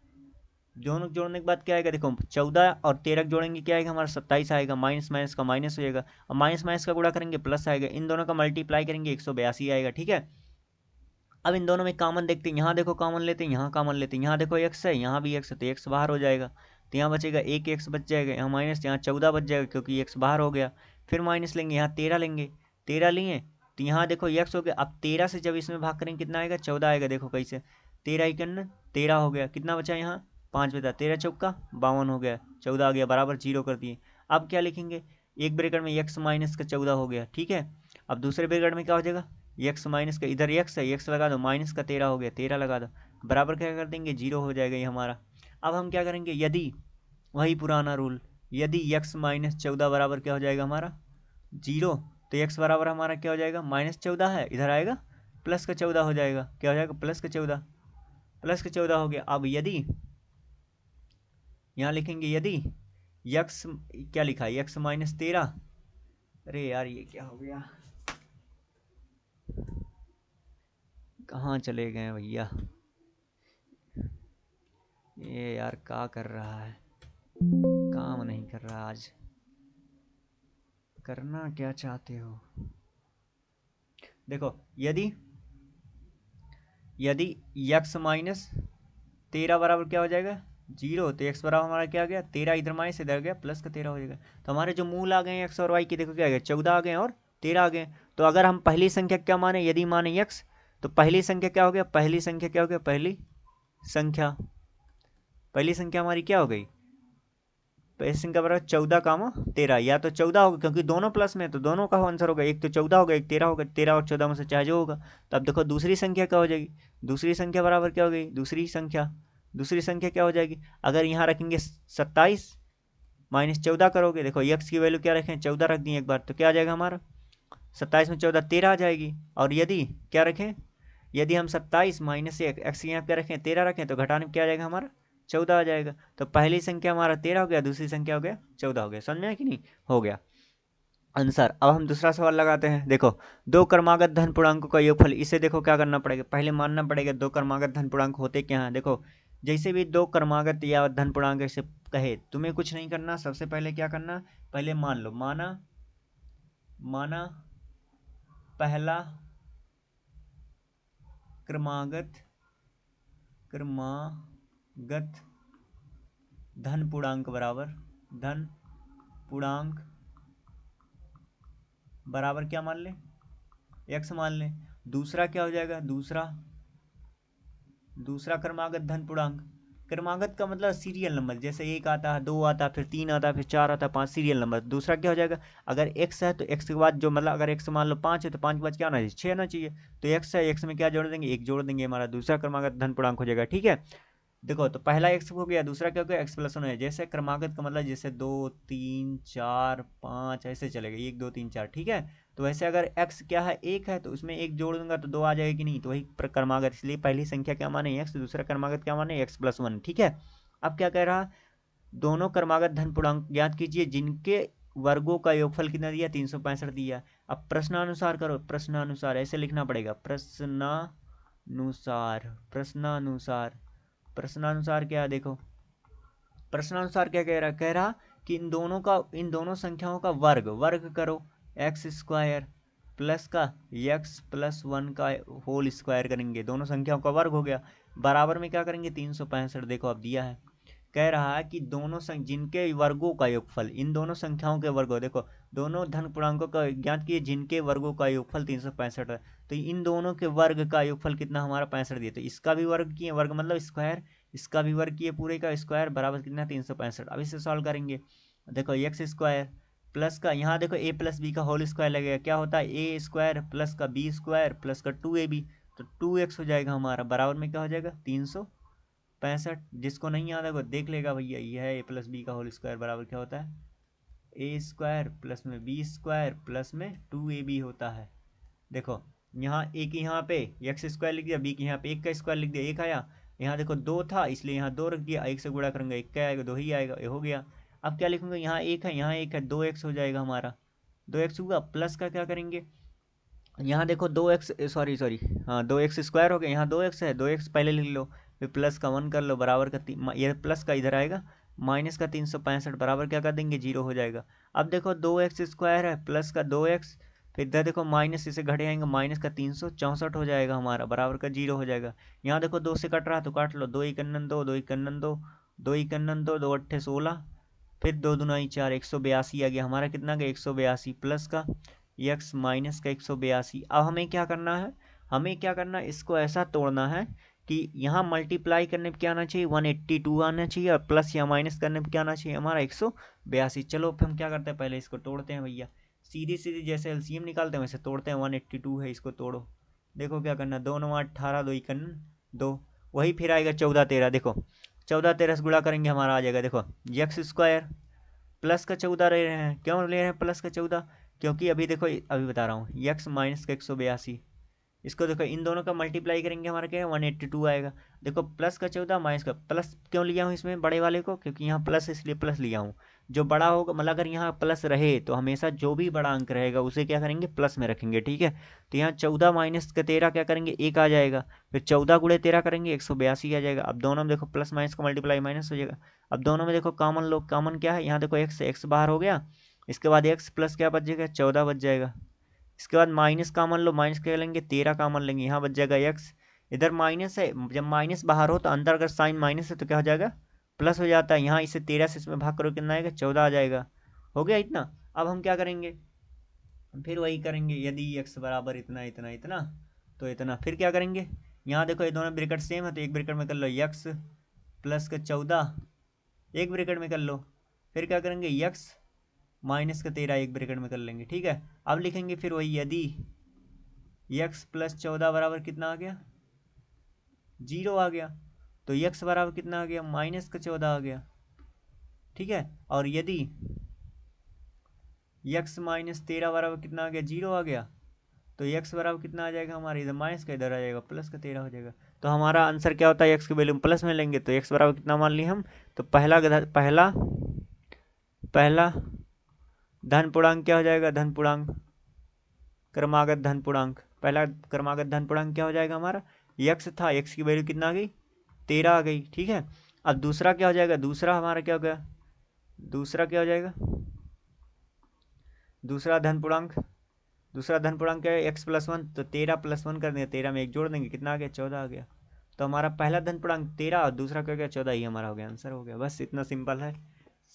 दोनों जोड़ने के बाद क्या आएगा, देखो 14 और 13 जोड़ेंगे क्या आएगा हमारा 27 आएगा, माइनस माइनस का माइनस हो जाएगा, और माइनस माइनस का गुणा करेंगे प्लस आएगा, इन दोनों का मल्टीप्लाई करेंगे 182 आएगा। ठीक है, अब इन दोनों में कॉमन देखते हैं, यहाँ देखो कॉमन लेते हैं, यहाँ कॉमन लेते हैं, यहाँ देखो एक्स है, यहाँ भी एक्स है, तो एक्स बाहर हो जाएगा, तो यहाँ बचेगा एक एक्स बच जाएगा, यहाँ माइनस, यहाँ 14 बच जाएगा क्योंकि एक्स बाहर हो गया। फिर माइनस लेंगे, यहाँ 13 लेंगे, 13 लिए तो यहाँ देखो एक्स हो गया। अब 13 से जब इसमें भाग करेंगे कितना आएगा, 14 आएगा। देखो कैसे, 13 इक्यावन 13 हो गया, कितना बचा यहाँ 5 बचा, 13 चौका 52 हो गया, 14 आ गया, बराबर जीरो कर दिए। अब क्या लिखेंगे, एक ब्रैकेट में एक्स माइनस का 14 हो गया। ठीक है, अब दूसरे ब्रैकेट में क्या हो जाएगा, एक्स माइनस का, इधर एक्स है, एक्स लगा दो, माइनस का 13 हो गया, 13 लगा दो, बराबर क्या कर देंगे, जीरो हो जाएगा ये हमारा। अब हम क्या करेंगे, यदि वही पुराना रूल, यदि एक्स माइनस 14 बराबर क्या हो जाएगा हमारा जीरो, तो एक्स बराबर हमारा क्या हो जाएगा, माइनस 14 है, इधर आएगा प्लस का 14 हो जाएगा, क्या हो जाएगा प्लस का 14, प्लस का 14 हो गया। अब यदि यहाँ लिखेंगे, यदि एक्स, क्या लिखा है, एक्स माइनस 13, अरे यार ये क्या हो गया, कहाँ चले गए भैया, ये यार क्या कर रहा है, काम नहीं कर रहा आज, करना क्या चाहते हो। देखो यदि यदि x माइनस 13 बराबर क्या हो जाएगा जीरो, तो x बराबर हमारा क्या आ गया 13, इधर माइनस इधर गया प्लस का 13 हो जाएगा। तो हमारे जो मूल आ गए हैं x और y के, देखो क्या आ गया 14 आ गए और 13 आ गए। तो अगर हम पहली संख्या क्या माने, यदि माने x, तो पहली संख्या क्या हो गया, पहली संख्या क्या हो गया, पहली संख्या हमारी क्या हो गई, पहली संख्या बराबर 14 कामा 13, या तो 14 होगा क्योंकि दोनों प्लस में, तो दोनों का आंसर होगा, एक तो 14 होगा एक 13 होगा, 13 और 14 में से चाहे जो होगा। तो अब देखो दूसरी संख्या क्या हो जाएगी, दूसरी संख्या बराबर क्या हो गई, दूसरी संख्या क्या हो जाएगी, अगर यहाँ रखेंगे 27 माइनस 14 करोगे, देखो एक्स की वैल्यू क्या रखें 14 रख दिए एक बार, तो क्या आ जाएगा हमारा 27 में 14 13 आ जाएगी। और यदि क्या रखें, यदि हम 27 माइनस एक एक्स यहाँ क्या रखें 13 रखें, तो घटाने में क्या आ जाएगा हमारा 14 आ जाएगा। तो पहली संख्या हमारा 13 हो गया, दूसरी संख्या हो गया 14 हो गया, समझ में आया कि नहीं, हो गया आंसर। अब हम दूसरा सवाल लगाते हैं। देखो दो क्रमागत धन पूर्णांकों का योगफल, इसे देखो क्या करना पड़ेगा, पहले मानना पड़ेगा दो क्रमागत धन पूर्णांक होते क्या हैं। देखो जैसे भी दो क्रमागत या धन पूर्णांक ऐसे कहे, तुम्हें कुछ नहीं करना, सबसे पहले क्या करना, पहले मान लो, माना पहला क्रमागत धन पूर्णांक बराबर क्या मान लें, एक्स मान लें। दूसरा क्या हो जाएगा, दूसरा क्रमागत का मतलब सीरियल नंबर, जैसे एक आता है, दो आता है, फिर तीन आता है, फिर चार आता है, पांच, सीरियल नंबर। दूसरा क्या हो जाएगा, अगर एक्स है तो एक्स के बाद जो, मतलब अगर एक्स मान लो पाँच है तो पाँच के बाद क्या आना चाहिए, छः आना चाहिए। तो एक्स है, एक्स में क्या जोड़ देंगे, एक जोड़ देंगे, हमारा दूसरा क्रमागत धन पूर्णांक हो जाएगा। ठीक है, देखो तो पहला एक्स हो गया, दूसरा क्या हो गया एक्स प्लस वन है। जैसे क्रमागत का मतलब जैसे दो तीन चार पाँच ऐसे चलेगा, एक दो तीन चार, ठीक है। तो वैसे अगर एक्स क्या है एक है, तो उसमें एक जोड़ दूंगा तो दो आ जाएगी, नहीं तो वही क्रमागत, इसलिए पहली संख्या क्या माने एक्स, दूसरा क्रमागत क्या माने एक्स प्लस वन। ठीक है, अब क्या कह रहा, दोनों क्रमागत धन पूर्णांक ज्ञात कीजिए जिनके वर्गों का योगफल कितना दिया 365 दिया। अब प्रश्नानुसार करो, प्रश्नानुसार ऐसे लिखना पड़ेगा, प्रश्नानुसार क्या है, देखो प्रश्नानुसार क्या कह रहा कि इन दोनों संख्याओं का वर्ग करो, एक्स स्क्वायर प्लस का एक्स प्लस वन का होल स्क्वायर करेंगे, दोनों संख्याओं का वर्ग हो गया, बराबर में क्या करेंगे 365। देखो अब दिया है, कह रहा है कि जिनके वर्गों का योगफल, इन दोनों संख्याओं के वर्गों, देखो दोनों धन पूर्णांकों का ज्ञात किए जिनके वर्गों का योगफल 365 है, तो इन दोनों के वर्ग का योगफल कितना हमारा 65 दिया, तो इसका भी वर्ग किए, वर्ग मतलब स्क्वायर, इसका भी वर्ग किए पूरे का स्क्वायर, बराबर कितना 365। अब इसे सॉल्व करेंगे, देखो एक्स स्क्वायर प्लस का, यहाँ देखो ए प्लस बी का होल स्क्वायर लगेगा, क्या होता है ए स्क्वायर प्लस का बी स्क्वायर प्लस का 2ab, तो 2x हो जाएगा हमारा, बराबर में क्या हो जाएगा 365। जिसको नहीं याद है वो देख लेगा भैया, यह है ए प्लस बी का होल स्क्वायर बराबर क्या होता है ए स्क्वायर प्लस में बी स्क्वायर प्लस में 2ab होता है। देखो यहाँ एक यहाँ पे एक्स स्क्वायर लिख दिया, बी के यहाँ पे एक का स्क्वायर लिख दिया, एक आया, यहाँ देखो दो था इसलिए यहाँ दो रख दिया, एक से गुणा करूंगा एक क्या आएगा, दो ही आएगा, ये हो गया। अब क्या लिखूंगा, यहाँ एक है, यहाँ एक है, 2x हो जाएगा हमारा, 2x हुआ, प्लस का क्या करेंगे, यहाँ देखो 2x, सॉरी सॉरी, हाँ 2x² हो गया, यहाँ 2x है, 2x पहले लिख लो, फिर प्लस का 1 कर लो, बराबर का ये प्लस का इधर आएगा, माइनस का 365 बराबर क्या कर देंगे, 0 हो जाएगा। अब देखो 2x² है प्लस का 2x, फिर इधर देखो माइनस इसे घटे आएंगे, माइनस का 364 हो जाएगा हमारा, बराबर का 0 हो जाएगा। यहाँ देखो 2 से कट रहा तो काट लो, 2 × 2 = 2, 2 × 2 = 2, 2 × 2 = 2, 2 × 8 = 16, फिर 2 दूना 4, 182 आ गया हमारा, कितना गया 182 प्लस का x माइनस का 182। अब हमें क्या करना है, हमें क्या करना है, इसको ऐसा तोड़ना है कि यहाँ मल्टीप्लाई करने पे क्या आना चाहिए, 182 आना चाहिए, और प्लस या माइनस करने पे क्या आना चाहिए हमारा 182। चलो फिर हम क्या करते हैं, पहले इसको तोड़ते हैं भैया, सीधी सीधी जैसे एलसीएम निकालते हैं वैसे तोड़ते हैं। 182 है, इसको तोड़ो, देखो क्या करना, 2 × 9 = 18, 2 × 2, वही फिर आएगा 14 13, देखो 14 13 से गुणा करेंगे हमारा आ जाएगा, देखो x² प्लस का 14 ले रहे हैं, क्यों ले रहे हैं प्लस का 14, क्योंकि अभी देखो अभी बता रहा हूँ, x माइनस का 182, इसको देखो इन दोनों का मल्टीप्लाई करेंगे हमारा क्या है 182 आएगा। देखो प्लस का 14 माइनस का, प्लस क्यों लिया हूँ इसमें बड़े वाले को, क्योंकि यहाँ प्लस इसलिए प्लस लिया हूँ। जो बड़ा होगा मतलब अगर यहाँ प्लस रहे तो हमेशा जो भी बड़ा अंक रहेगा उसे क्या करेंगे प्लस में रखेंगे, ठीक है। तो यहाँ 14 माइनस का 13 क्या करेंगे 1 आ जाएगा, फिर 14 × 13 करेंगे 182 आ जाएगा। अब दोनों में देखो प्लस माइनस का मल्टीप्लाई माइनस हो जाएगा। अब दोनों में देखो कॉमन लो, कॉमन क्या है, यहाँ देखो x बाहर हो गया, इसके बाद x प्लस क्या बच जाएगा 14 बच जाएगा। इसके बाद माइनस कॉमन लो, माइनस क्या लेंगे 13 कॉमन लेंगे, यहाँ बच जाएगा x, इधर माइनस है, जब माइनस बाहर हो तो अंदर अगर साइन माइनस है तो क्या हो जाएगा प्लस हो जाता है। यहाँ इसे 13 से इसमें भाग करो कितना आएगा 14 आ जाएगा, हो गया इतना। अब हम क्या करेंगे, फिर वही करेंगे, यदि x बराबर इतना इतना इतना तो इतना, फिर क्या करेंगे, यहाँ देखो ये दोनों ब्रैकेट सेम है तो एक ब्रैकेट में कर लो x प्लस का 14, एक ब्रैकेट में कर लो, फिर क्या करेंगे x माइनस का 13 एक ब्रैकेट में कर लेंगे, ठीक है। अब लिखेंगे फिर वही, यदि x प्लस 14 बराबर कितना आ गया 0 आ गया, तो x बराबर कितना आ गया माइनस का 14 आ गया, ठीक है। और यदि x माइनस 13 बराबर कितना आ गया 0 आ गया, तो x बराबर कितना आ जाएगा हमारा, इधर माइनस का इधर आ जाएगा प्लस का 13 हो जाएगा। तो हमारा आंसर क्या होता है, x की वैल्यू प्लस में लेंगे तो x बराबर कितना मान लिए हम, तो पहला पहला पहला धन पूर्णांक क्या हो जाएगा, धन पूर्णांक क्रमागत धन पूर्णांक, पहला क्रमागत धन पूर्णांक क्या हो जाएगा हमारा, x था, x की वैल्यू कितना आ गई 13 आ गई, ठीक है। अब दूसरा क्या हो जाएगा, दूसरा हमारा क्या हो गया, दूसरा क्या हो जाएगा, दूसरा धन पूर्णांक, दूसरा धन पूर्णांक क्या है x + 1, तो 13 + 1 कर देंगे, 13 में 1 जोड़ देंगे, कितना आ गया 14 आ गया। तो हमारा पहला धन पूर्णांक 13 और दूसरा क्या हो गया 14, ही हमारा हो गया आंसर हो गया, बस इतना सिंपल है।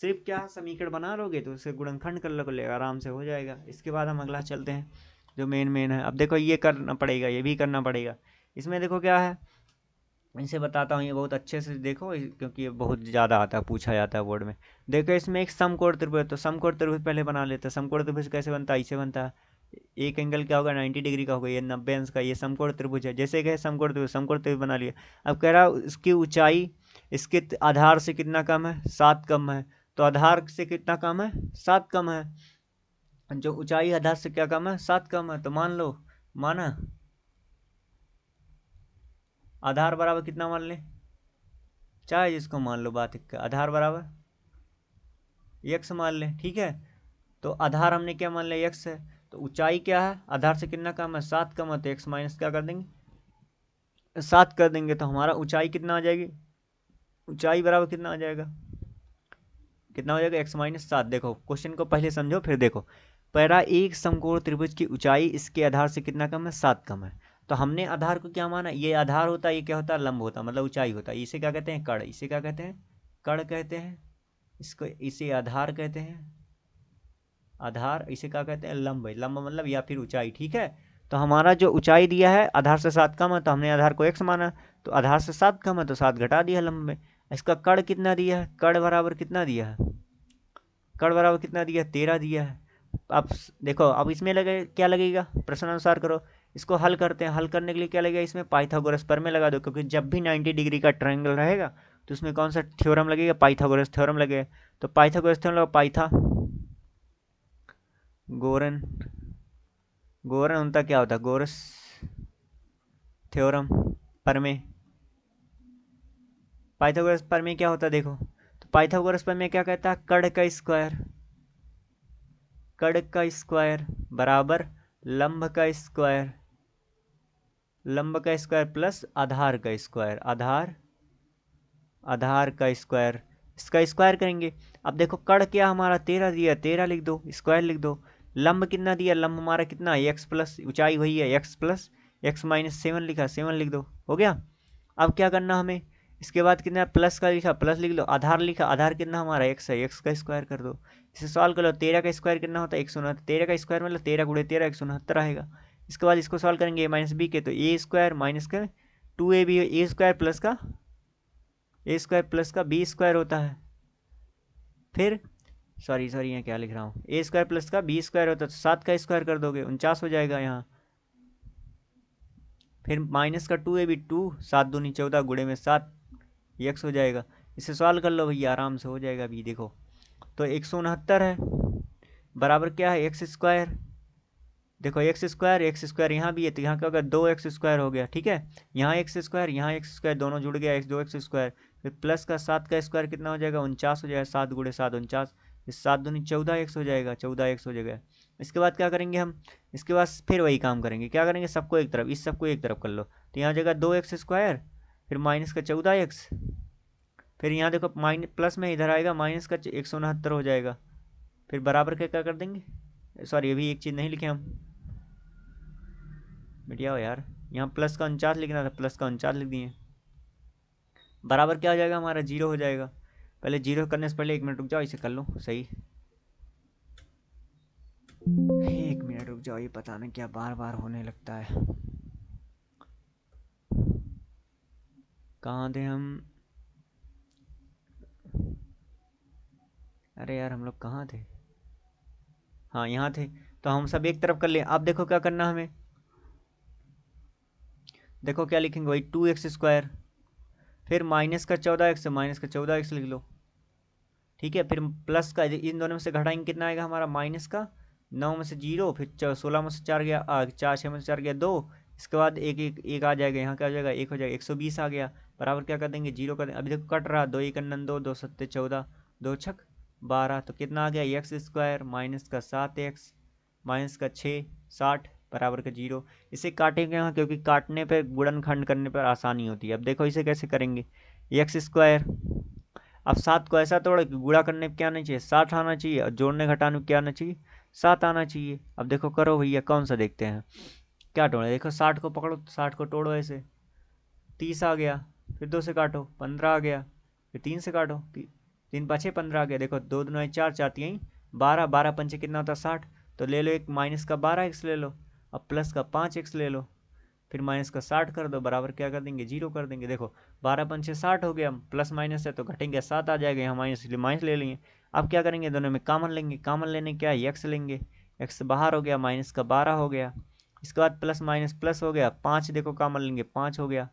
सिर्फ क्या समीकरण बना लोगे तो उसे गुणनखंड कर लोगे आराम से हो जाएगा। इसके बाद हम अगला चलते हैं जो मेन है। अब देखो ये करना पड़ेगा, ये भी करना पड़ेगा। इसमें देखो क्या है, इसे बताता हूँ, ये बहुत अच्छे से देखो क्योंकि ये बहुत ज़्यादा आता है, पूछा जाता है बोर्ड में। देखो इसमें एक समकोण त्रिभुज, तो समकोण त्रिभुज पहले बना लेते हैं। समकोण त्रिभुज कैसे बनता है, इसे बनता है, एक एंगल क्या होगा 90 डिग्री का होगा, ये 90 अंश का, ये समकोण त्रिभुज है। जैसे कि समकोण त्रिभुज, समकोण त्रिभुज बना लिया। अब कह रहा इसकी ऊंचाई इसके आधार से कितना कम है, 7 कम है, तो आधार से कितना कम है 7 कम है, जो ऊंचाई आधार से क्या कम है 7 कम है, तो मान लो, माना आधार बराबर कितना मान ले, चाहे जिसको मान लो, बात एक आधार बराबर x मान ले, ठीक है। तो आधार हमने क्या मान लिया x है, तो ऊंचाई क्या है आधार से कितना कम है 7 कम है, तो x माइनस क्या कर देंगे 7 कर देंगे, तो हमारा ऊंचाई कितना आ जाएगी, ऊंचाई बराबर कितना आ जाएगा, कितना हो जाएगा x - 7। देखो क्वेश्चन को पहले समझो फिर देखो, पहला एक समकोण त्रिभुज की ऊंचाई इसके आधार से कितना कम है 7 कम है, तो हमने आधार को क्या माना, ये आधार होता है, ये क्या होता है लंब होता है, मतलब ऊंचाई होता है। इसे क्या कहते हैं कड़, इसे क्या कहते हैं कड़ कहते हैं, इसको इसे आधार कहते हैं, आधार, इसे क्या कहते हैं लंब, लंब मतलब या फिर ऊंचाई, ठीक है। तो हमारा जो ऊंचाई दिया है आधार से 7 कम है, तो हमने आधार को x माना, तो आधार से 7 कम है तो 7 घटा दिया लंब में। इसका कड़ कितना दिया है, कड़ बराबर कितना दिया है, कड़ बराबर कितना दिया है 13 दिया है। अब देखो, अब इसमें लगे क्या लगेगा, प्रश्न अनुसार करो। इसको हल करते हैं, हल करने के लिए क्या लगेगा, इसमें पाइथागोरस प्रमेय लगा दो, क्योंकि जब भी 90 डिग्री का ट्रायंगल रहेगा तो उसमें कौन सा थ्योरम लगेगा, पाइथागोरस थ्योरम लगेगा। तो पाइथागोरस थ्योरम लगा, गोरन गोरन उनका क्या होता है, गोरस थ्योरम प्रमेय, पाइथागोरस प्रमेय क्या होता है देखो, तो पाइथागोरस प्रमेय क्या कहता है, कड़ का स्क्वायर, कड़ का स्क्वायर बराबर लंब का स्क्वायर, लंब का स्क्वायर प्लस आधार का स्क्वायर, आधार का स्क्वायर, इसका स्क्वायर करेंगे। अब देखो कड़ क्या हमारा 13 दिया, 13 लिख दो, स्क्वायर लिख दो। लंब कितना दिया, लंब हमारा कितना है एक्स प्लस, ऊंचाई वही है एक्स प्लस एक्स माइनस 7 लिखा, 7 लिख दो, हो गया। अब क्या करना हमें, इसके बाद कितना प्लस का लिखा, प्लस लिख लो, आधार लिखा, आधार कितना हमारा एक्स है, एक्स का स्क्वायर कर दो। इसे सॉल्व कर लो, 13 का स्क्वायर कितना होता है 169, 13 का स्क्वायर मतलब 13 गुणे 13 169 आएगा। इसके बाद इसको सॉल्व करेंगे ए माइनस बी के, तो ए स्क्वायर माइनस का 2 a b, a square plus का बी स्क्वायर होता है। फिर सॉरी यहाँ क्या लिख रहा हूँ, ए स्क्वायर प्लस का बी स्क्वायर होता है, तो 7 का स्क्वायर कर दोगे 49 हो जाएगा यहाँ। फिर माइनस का 2 ए बी, 2 7 दूनी 14 गुणे में 7 एक्स हो जाएगा। इसे सॉल्व कर लो भैया, आराम से हो जाएगा। अभी देखो तो 169 है, बराबर क्या है एक्स स्क्वायर, देखो एक्स स्क्वायर यहाँ भी है, तो यहाँ क्या होगा 2x स्क्वायर हो गया, ठीक है। यहाँ एक्स स्क्वायर दोनों जुड़ गया, एक्स 2x स्क्वायर, फिर प्लस का 7 का स्क्वायर कितना हो जाएगा 49 हो जाएगा, 7 गुणे 7 49, फिर 7 दूनी 14x हो जाएगा, 14x हो जाएगा। इसके बाद क्या करेंगे हम, इसके बाद फिर वही काम करेंगे, क्या करेंगे सबको एक तरफ, इस सबको एक तरफ कर लो, तो यहाँ हो जाएगा 2x स्क्वायर, फिर माइनस का 14x, फिर यहाँ देखो माइनस प्लस में इधर आएगा माइनस का 169 हो जाएगा, फिर बराबर का क्या कर देंगे, सॉरी अभी एक चीज़ नहीं लिखे हम, बढ़िया हो यार, यहाँ प्लस का 49 लिखना था, प्लस का 49 लिख दिए, बराबर क्या हो जाएगा हमारा 0 हो जाएगा। पहले 0 करने से पहले 1 मिनट रुक जाओ, इसे कर लो सही, 1 मिनट रुक जाओ, ये पता नहीं क्या बार बार होने लगता है। कहाँ थे हम, अरे यार हम लोग कहाँ थे, हाँ यहाँ थे। तो हम सब एक तरफ कर लिए। अब देखो क्या करना हमें, देखो क्या लिखेंगे वही 2x स्क्वायर, फिर माइनस का 14x, माइनस का 14x लिख लो, ठीक है। फिर प्लस का इन दोनों में से घटाएंगे कितना आएगा हमारा, माइनस का 9 में से 0, फिर 16 में से 4 गया 4, 6 में से 4 गया 2, इसके बाद एक एक एक आ जाएगा, यहाँ क्या हो जाएगा 1 हो जाएगा, 120 आ गया, बराबर क्या कर देंगे 0 कर देंगे। अभी देखो कट रहा, 2 1 2, 2 7 14, 2 छक 12, तो कितना आ गया एक्स स्क्वायर माइनस का 7x माइनस का 6 60 बराबर का 0। इसे काटेंगे यहाँ, क्योंकि काटने पर गुणनखंड करने पर आसानी होती है। अब देखो इसे कैसे करेंगे, एक्स स्क्वायर, अब 7 को ऐसा तोड़ो कि गुणा करने पे क्या आना चाहिए 60 आना चाहिए, और जोड़ने घटाने पे क्या आना चाहिए 7 आना चाहिए। अब देखो करो भैया, कौन सा देखते हैं क्या तोड़े, देखो 60 को पकड़ो, 60 को तोड़ो ऐसे, 30 आ गया, फिर 2 से काटो 15 आ गया, फिर 3 से काटो 3 5 15 आ गया, देखो 2 2 4 4 3 12, 12 पंचे कितना होता है 60, तो ले लो एक माइनस का 12x ले लो, अब प्लस का 5x ले लो, फिर माइनस का 60 कर दो, बराबर क्या कर देंगे 0 कर देंगे। देखो 12 पंचे 60 हो गया, प्लस माइनस है तो घटेंगे 7 आ जाएगा, यहाँ माइनस इसलिए माइनस ले लेंगे। अब क्या करेंगे, दोनों में कॉमन लेंगे, कॉमन लेने क्या है एक्स लेंगे, एक्स बाहर हो गया, माइनस का 12 हो गया, इसके बाद प्लस माइनस प्लस हो गया 5, देखो कॉमन लेंगे 5 हो गया,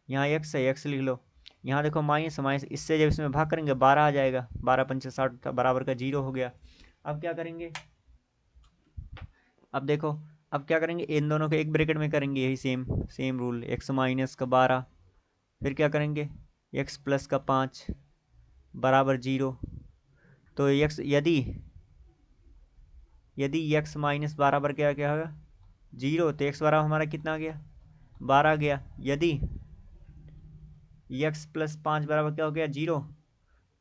यहाँ एक्स है एक्स लिख लो, यहाँ देखो माइनस माइनस, इससे जब इसमें भाग करेंगे 12 आ जाएगा, 12 पंचे 60 बराबर का 0 हो गया। अब क्या करेंगे, अब देखो अब क्या करेंगे, इन दोनों को एक ब्रैकेट में करेंगे, यही same same rule, x minus का 12, फिर क्या करेंगे एक्स प्लस का 5 बराबर 0, तो एक्स यदि यदि एक्स माइनस बराबर क्या क्या होगा 0, तो एक्स बराबर हमारा कितना आ गया 12 गया, यदि एक्स प्लस 5 बराबर क्या हो गया 0,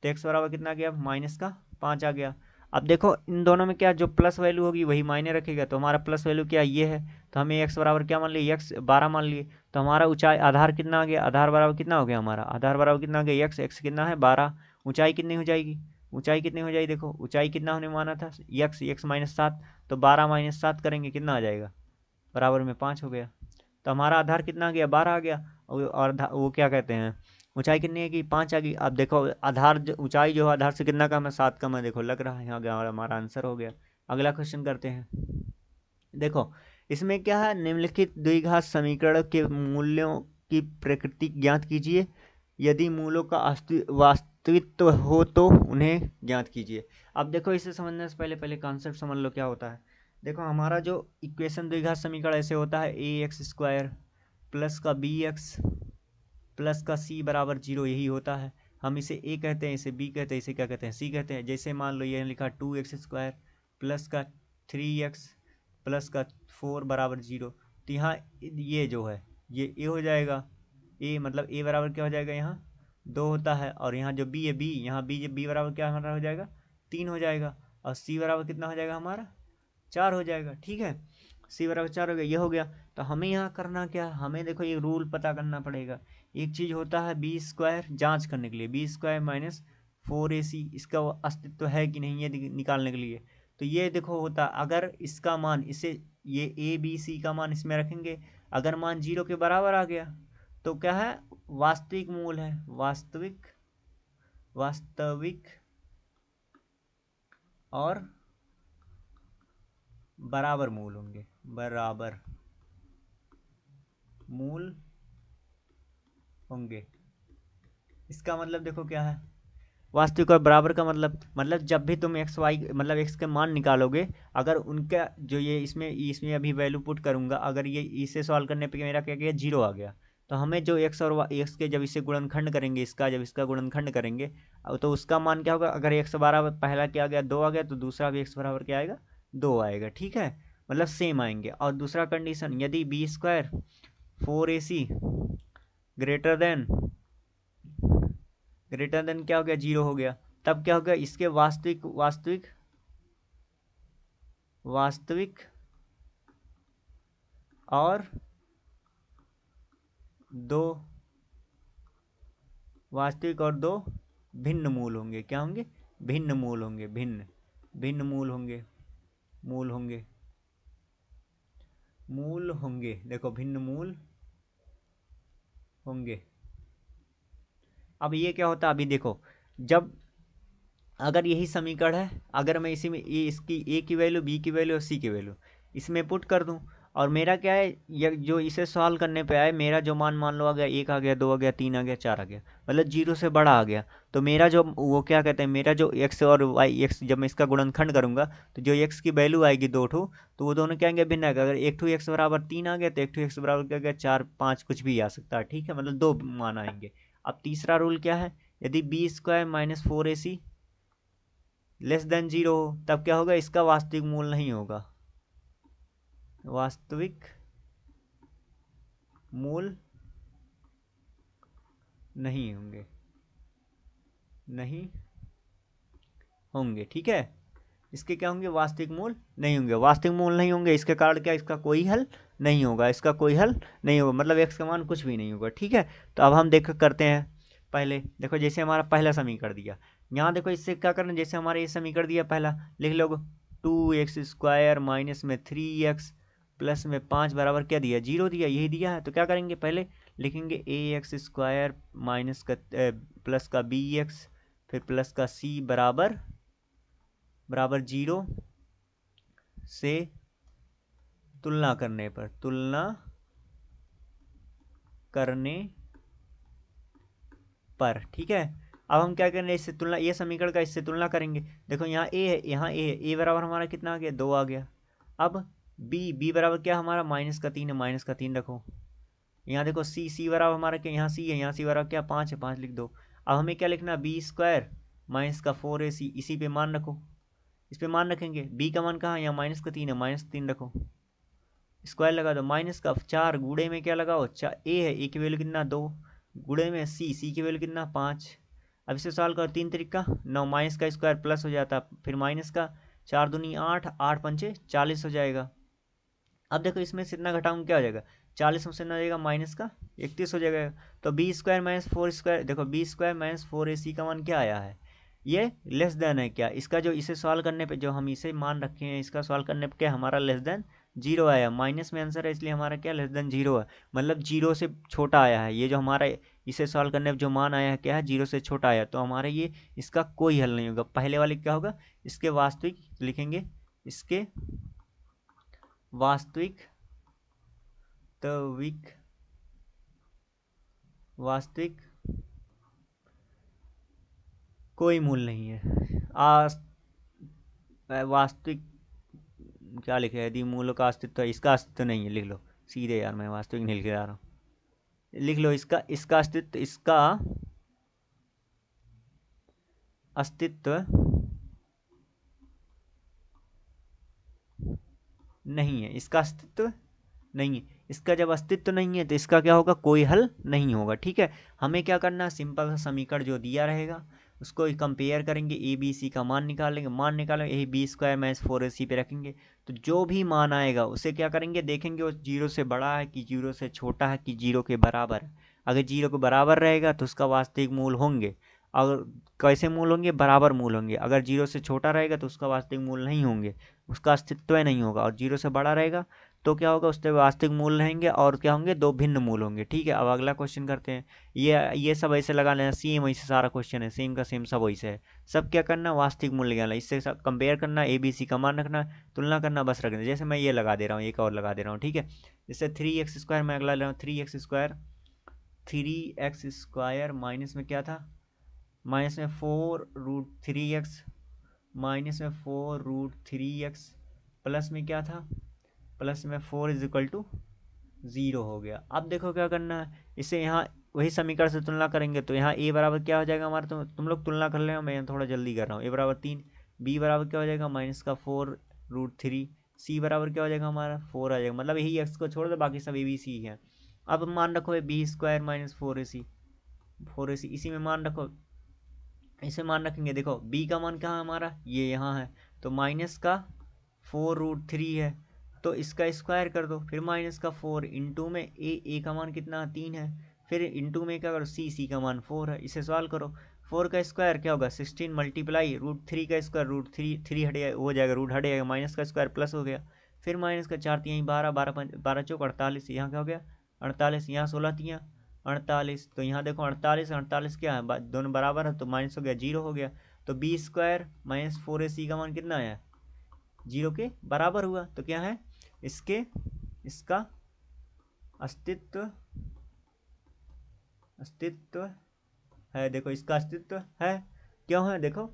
तो एक्स बराबर कितना आ गया माइनस का 5 आ गया। अब देखो इन दोनों में क्या, जो प्लस वैल्यू होगी वही मायने रखेगा, तो हमारा प्लस वैल्यू क्या ये है, तो हमें एक्स बराबर क्या मान लिए एक्स 12 मान लिए, तो हमारा ऊंचाई आधार कितना आ गया, आधार बराबर कितना हो गया हमारा, आधार बराबर कितना आ गया एक्स, एक्स कितना है 12, ऊंचाई कितनी हो जाएगी, ऊंचाई कितनी हो जाएगी, देखो ऊंचाई कितना होने माना था एक्स, एक्स माइनस 7, तो 12 माइनस 7 करेंगे कितना आ जाएगा, बराबर में 5 हो गया, तो हमारा आधार कितना आ गया 12 आ गया, और वो क्या कहते हैं ऊंचाई कितनी है कि 5 आ गई। अब देखो आधार ऊंचाई जो है आधार से कितना कम है 7 कम है, देखो लग रहा है यहाँ हमारा आंसर हो गया। अगला क्वेश्चन करते हैं, देखो इसमें क्या है, निम्नलिखित द्विघात समीकरण के मूल्यों की प्रकृति ज्ञात कीजिए, यदि मूलों का वास्तवित्व हो तो उन्हें ज्ञात कीजिए। अब देखो इसे समझने से पहले पहले कॉन्सेप्ट समझ लो क्या होता है। देखो हमारा जो इक्वेशन द्विघात समीकरण ऐसे होता है ए एक्स स्क्वायर प्लस का बी एक्स प्लस का सी बराबर 0, यही होता है। हम इसे ए कहते हैं, इसे बी कहते हैं, इसे क्या कहते हैं सी कहते हैं। जैसे मान लो ये लिखा 2x स्क्वायर प्लस का 3x प्लस का 4 बराबर 0। तो यहाँ ये जो है ये ए हो जाएगा। ए मतलब ए बराबर क्या हो जाएगा, यहाँ 2 होता है, और यहाँ जो बी है बी, यहाँ बी बराबर क्या हमारा हो जाएगा 3 हो जाएगा, और सी बराबर कितना हो जाएगा हमारा 4 हो जाएगा। ठीक है, सी बराबर 4 हो गया, ये हो गया। तो हमें यहाँ करना क्या, हमें देखो ये रूल पता करना पड़ेगा। एक चीज़ होता है बी स्क्वायर, जाँच करने के लिए बी स्क्वायर माइनस 4ac इसका अस्तित्व है कि नहीं ये निकालने के लिए। तो ये देखो होता, अगर इसका मान इसे ये ए बी सी का मान इसमें रखेंगे, अगर मान 0 के बराबर आ गया तो क्या है, वास्तविक मूल है, वास्तविक वास्तविक और बराबर मूल होंगे, बराबर मूल होंगे। इसका मतलब देखो क्या है, वास्तविक और बराबर का मतलब जब भी तुम एक्स वाई मतलब एक्स के मान निकालोगे, अगर उनका जो ये इसमें अभी वैल्यू पुट करूंगा, अगर ये इसे सॉल्व करने पे मेरा क्या गया 0 आ गया, तो हमें जो एक्स और एक्स के जब इसे गुणनखंड करेंगे, इसका जब इसका गुणनखंड करेंगे तो उसका मान क्या होगा, अगर एक्स बराबर पहला क्या आ गया 2 आ गया, तो दूसरा भी एक्स बराबर क्या आएगा 2 आएगा। ठीक है, मतलब सेम आएंगे। और दूसरा कंडीशन, यदि b square 4ac greater than क्या हो गया 0 हो गया, तब क्या हो गया, इसके वास्तविक वास्तविक वास्तविक और दो वास्तविक और दो भिन्न मूल होंगे। क्या होंगे, भिन्न मूल होंगे, भिन्न भिन्न मूल होंगे, मूल होंगे, मूल होंगे, देखो भिन्न मूल होंगे। अब ये क्या होता है, अभी देखो, जब अगर यही समीकरण है, अगर मैं इसी में इसकी ए की वैल्यू बी की वैल्यू और सी की वैल्यू इसमें पुट कर दूं, और मेरा क्या है, ये जो इसे सॉल्व करने पे आए, मेरा जो मान लो आ गया 1 आ गया 2 आ गया 3 आ गया 4 आ गया, मतलब 0 से बड़ा आ गया, तो मेरा जो वो क्या कहते हैं, मेरा जो एक्स और वाई एक्स जब मैं इसका गुणनखंड करूंगा, तो जो एक्स की वैल्यू आएगी 2 ठो, तो वो दोनों क्या आएंगे भिन्न आएगा। अगर एक ठो एक्स बराबर 3 आ गया, तो एक ठो एक्स बराबर क्या गया 4 5 कुछ भी आ सकता है। ठीक है, मतलब दो मान आएंगे। अब तीसरा रूल क्या है, यदि b square minus 4ac less than 0 हो, तब क्या होगा, इसका वास्तविक मूल नहीं होगा, वास्तविक मूल नहीं होंगे, नहीं होंगे। ठीक है, इसके क्या होंगे, वास्तविक मूल नहीं होंगे, वास्तविक मूल नहीं होंगे, इसके कारण क्या, इसका कोई हल नहीं होगा, इसका कोई हल नहीं होगा, मतलब एक्स का मान कुछ भी नहीं होगा। ठीक है, तो अब हम देख करते हैं। पहले देखो, जैसे हमारा पहला समीकरण दिया, यहाँ देखो इससे क्या करना, जैसे हमारे ये समीकरण दिया पहला, लिख लो 2x² माइनस में 3x प्लस में 5 बराबर क्या दिया 0 दिया, यही दिया है। तो क्या करेंगे, पहले लिखेंगे ax² माइनस का प्लस का bx फिर प्लस का c बराबर बराबर 0 से तुलना करने पर, तुलना करने पर। ठीक है, अब हम क्या करेंगे, इससे तुलना, ये समीकरण का इससे तुलना करेंगे। देखो यहाँ ए है, यहाँ ए है, ए बराबर हमारा कितना आ गया 2 आ गया। अब बी बराबर क्या हमारा -3 है, -3 रखो। यहाँ देखो सी बराबर हमारा क्या, यहाँ सी है, यहाँ सी बराबर क्या 5 है, 5 लिख दो। अब हमें क्या लिखना, बी² माइनस का 4ac, इसी पे मान रखो, इस पे मान रखेंगे। बी का मान कहाँ, यहाँ -3 है, -3 रखो, स्क्वायर लगा दो, माइनस का 4 गुड़े में क्या लगाओ, ए है, ए की वैल्यू कितना 2, गुड़े में सी की वैल्यू कितना 5। अब इसे सॉल्व करो, 3 तरीका 9, माइनस का स्क्वायर प्लस हो जाता, फिर माइनस का 4 दूनी 8, 8 पंचे 40 हो जाएगा। अब देखो इसमें से इतना घटाऊंगा क्या हो जाएगा, 40 में से ना जाएगा माइनस का 31 हो जाएगा। तो बी² माइनस 4², देखो बी² माइनस 4ac का मान क्या आया है, ये लेस देन है क्या, इसका जो इसे सॉल्व करने पे जो हम इसे मान रखे हैं, इसका सॉल्व करने पे क्या हमारा लेस देन 0 आया, माइनस में आंसर है, इसलिए हमारा क्या लेस देन 0 है, मतलब 0 से छोटा आया है। ये जो हमारा इसे सॉल्व करने पे जो मान आया है क्या है, 0 से छोटा आया, तो हमारे ये इसका कोई हल नहीं होगा। पहले वाले क्या होगा, इसके वास्तविक लिखेंगे, इसके वास्तविक वास्तविक वास्तविक कोई मूल नहीं है। वास्तविक क्या लिखे, यदि मूलों का अस्तित्व है, इसका अस्तित्व नहीं है, लिख लो सीधे, यार मैं वास्तविक नहीं लिख रहा हूँ, लिख लो इसका इसका अस्तित्व, इसका अस्तित्व नहीं है, इसका अस्तित्व नहीं है। इसका जब अस्तित्व नहीं है तो इसका क्या होगा, कोई हल नहीं होगा। ठीक है, हमें क्या करना है, सिंपल सा समीकरण जो दिया रहेगा उसको कंपेयर करेंगे, ए बी सी का मान निकालेंगे, मान निकालेंगे, यही बी स्क्वायर माइनस फोर ए सी पे रखेंगे, तो जो भी मान आएगा उसे क्या करेंगे, देखेंगे वो जीरो से बड़ा है कि जीरो से छोटा है कि जीरो के बराबर है। अगर जीरो के बराबर रहेगा तो उसका वास्तविक मूल होंगे, अगर कैसे मूल होंगे, बराबर मूल होंगे। अगर जीरो से छोटा रहेगा तो उसका वास्तविक मूल नहीं होंगे, उसका अस्तित्व नहीं होगा। और जीरो से बड़ा रहेगा तो क्या होगा, उसके वास्तविक मूल रहेंगे और क्या होंगे, दो भिन्न मूल होंगे। ठीक है, अब अगला क्वेश्चन करते हैं। ये सब ऐसे लगा लेना, सेम ऐसे सारा क्वेश्चन है, सेम का सेम सब वैसे है। सब क्या करना, वास्तविक मूल्य निकालना, इससे कंपेयर करना, ए बी सी का मान रखना, तुलना करना, बस रखना। जैसे मैं ये लगा दे रहा हूँ, एक और लगा दे रहा हूँ। ठीक है, जैसे थ्री एक्स स्क्वायर मैं अगला ले रहा हूँ, थ्री एक्स स्क्वायर माइनस में क्या था, माइनस में four root three x, minus में four root three x, plus में क्या था, प्लस में four is equal to zero हो गया। अब देखो क्या करना है, इसे यहाँ वही समीकरण से तुलना करेंगे तो यहाँ ए बराबर क्या हो जाएगा हमारा, तुम लोग तुलना कर लेना, मैं थोड़ा जल्दी कर रहा हूँ। ए बराबर तीन, बी बराबर क्या हो जाएगा, माइनस का फोर रूट थ्री, सी बराबर क्या हो जाएगा हमारा, फोर आ जाएगा। मतलब यही एक्स को छोड़ दो, बाकी सब ए बी सी है। अब मान रखो बी स्क्वायर माइनस फोर ए सी, इसी में मान रखो, इसे मान रखेंगे। देखो b का मान कहाँ है हमारा, ये यहाँ है, तो माइनस का फोर रूट थ्री है, तो इसका स्क्वायर कर दो, फिर माइनस का फोर इंटू में ए का मान कितना है, तीन है, फिर इंटू में क्या करो, सी का मान फोर है, इसे सॉल्व करो। फोर का स्क्वायर क्या होगा, 16 मल्टीप्लाई रूट थ्री का स्क्वायर, रूट थ्री थ्री हट हो जाएगा, रूट हट जाएगा, माइनस का स्क्वायर प्लस हो गया, फिर माइनस का चार तिहाई बारह, बारह चौक अड़तालीस, यहाँ क्या हो गया अड़तालीस, यहाँ सोलह तियाँ अड़तालीस, तो यहाँ देखो अड़तालीस अड़तालीस क्या है, दोनों बराबर है, तो माइनस हो गया, जीरो हो गया। तो बी स्क्वायर माइनस फोर ए सी का मान कितना आया, जीरो के बराबर हुआ। तो क्या है, इसका अस्तित्व अस्तित्व है। देखो इसका अस्तित्व है, क्यों है, देखो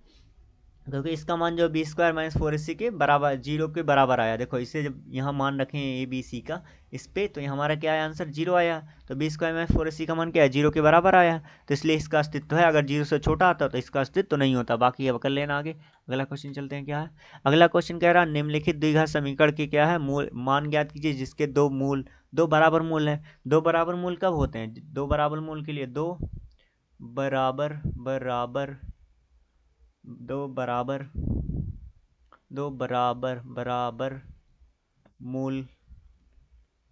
क्योंकि इसका मान जो बी स्क्वायर माइनस फोर ए सी के बराबर, जीरो के बराबर आया। देखो इसे जब यहाँ मान रखें ए बी सी का इस पे, तो यहाँ हमारा क्या आया आंसर, जीरो आया। तो बी स्क्वायर माइनस फोर ए सी का मान क्या है, जीरो के बराबर आया, तो इसलिए इसका अस्तित्व है। अगर जीरो से छोटा आता तो इसका अस्तित्व नहीं होता। बाकी अब कर लेना आगे। अगला क्वेश्चन चलते हैं, क्या है अगला क्वेश्चन, कह रहा निम्नलिखित द्विघात समीकरण के क्या है मूल, मान ज्ञात कीजिए जिसके दो बराबर मूल हैं। दो बराबर मूल कब होते हैं, दो बराबर मूल के लिए बराबर बराबर दो बराबर दो बराबर बराबर मूल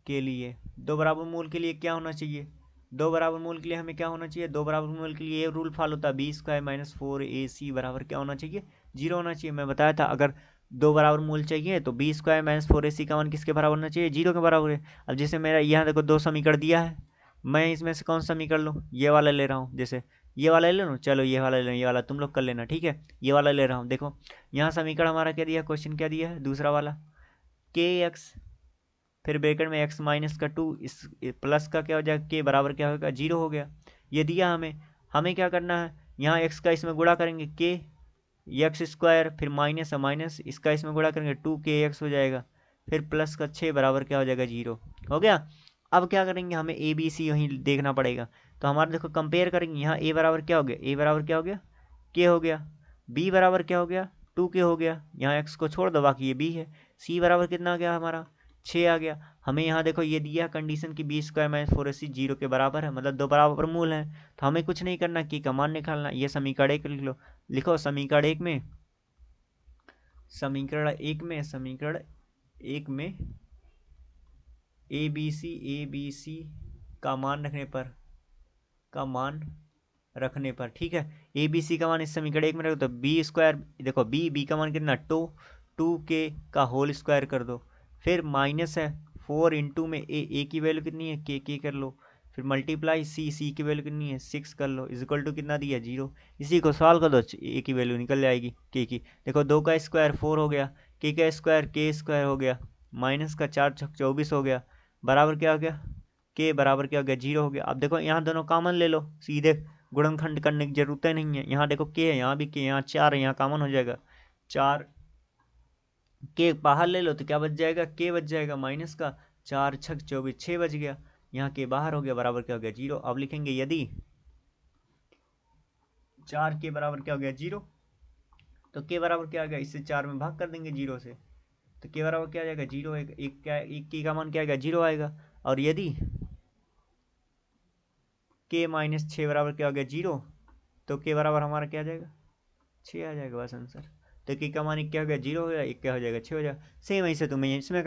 के लिए, दो बराबर मूल के लिए क्या होना चाहिए, दो बराबर मूल के लिए हमें क्या होना चाहिए, दो बराबर मूल के लिए ये रूल फॉलो होता है, बी स्क्वायर माइनस फोर ए सी बराबर क्या होना चाहिए, जीरो होना चाहिए। मैं बताया था अगर दो बराबर मूल चाहिए तो बी स्क्वायर माइनस फोर ए सी का मान किसके बराबर होना चाहिए, जीरो के बराबर है। अब जैसे मेरा यहाँ देखो दो समीकरण दिया है, मैं इसमें से कौन सा समीकरण लूँ, ये वाला ले रहा हूँ। जैसे ये वाला ले लूँ, चलो ये वाला ले लूँ, ये वाला तुम लोग कर लेना। ठीक है, ये वाला ले रहा हूँ। देखो यहाँ समीकरण हमारा क्या दिया, क्वेश्चन क्या दिया है, दूसरा वाला के एक्स, फिर ब्रैकेट में एक्स माइनस का टू, इस प्लस का क्या हो जाएगा, के बराबर क्या होगा, जीरो हो गया। ये दिया हमें, हमें क्या करना है, यहाँ एक्स का इसमें गुणा करेंगे, के एक्स स्क्वायर, फिर माइनस है माइनस, इसका इसमें गुणा करेंगे, टू के एक्स हो जाएगा, फिर प्लस का छः बराबर क्या हो जाएगा, जीरो हो गया। अब क्या करेंगे, हमें ए बी सी वहीं देखना पड़ेगा। तो हमारा देखो कंपेयर करेंगे, यहाँ ए बराबर क्या हो गया, ए बराबर क्या हो गया, के हो गया, बी बराबर क्या हो गया, टू के हो गया, यहाँ एक्स को छोड़ दो बाकी ये बी है, सी बराबर कितना आ गया हमारा, छः आ गया। हमें यहाँ देखो ये दिया कंडीशन की बी स्क्वायर माइनस फोर ए सी जीरो के बराबर है, मतलब दो बराबर मूल है। तो हमें कुछ नहीं करना, की का मान निकालना। ये समीकरण एक लिख लो, लिखो समीकरण एक में, समीकरण एक में ए बी सी का मान रखने पर, का मान रखने पर, ठीक है, ए बी सी का मान इस समीकरण एक में रखो तो बी स्क्वायर, देखो बी का मान कितना, टू के का होल स्क्वायर कर दो, फिर माइनस है फोर इंटू में ए की वैल्यू कितनी है, के कर लो, फिर मल्टीप्लाई सी की वैल्यू कितनी है, सिक्स कर लो, इज इक्वल टू कितना दिया, जीरो। इसी को सॉल्व कर दो, ए की वैल्यू निकल जाएगी, के की। देखो दो का स्क्वायर फोर हो गया, के का स्क्वायर के स्क्वायर हो गया, माइनस का चार छक 24 हो गया, बराबर क्या हो गया, के बराबर क्या हो गया, जीरो हो गया। अब देखो यहाँ दोनों कॉमन ले लो, सीधे गुणनखंड करने की जरूरत ही नहीं है। यहाँ देखो के है, यहाँ भी के, यहाँ चार है, यहाँ कॉमन हो जाएगा, चार के बाहर ले लो तो क्या बच जाएगा, के बच जाएगा, माइनस का चार छक 24, छः बच गया, यहाँ के बाहर हो गया, बराबर क्या हो गया, जीरो। अब लिखेंगे यदि चार के बराबर क्या हो गया, जीरो, तो के बराबर क्या आ गया, इससे चार में भाग कर देंगे जीरो से, तो के बराबर क्या आ जाएगा, 0 आएगा। एक क्या, एक की का मान क्या आएगा, 0 आएगा। और यदि के माइनस 6 बराबर क्या हो गया, 0, तो के बराबर हमारा क्या आ जाएगा, 6 आ जाएगा बस आंसर। तो के का मान क्या हो गया, 0 हो गया, एक क्या हो जाएगा, 6 हो जाएगा। सेम ऐसे तुम्हें इसमें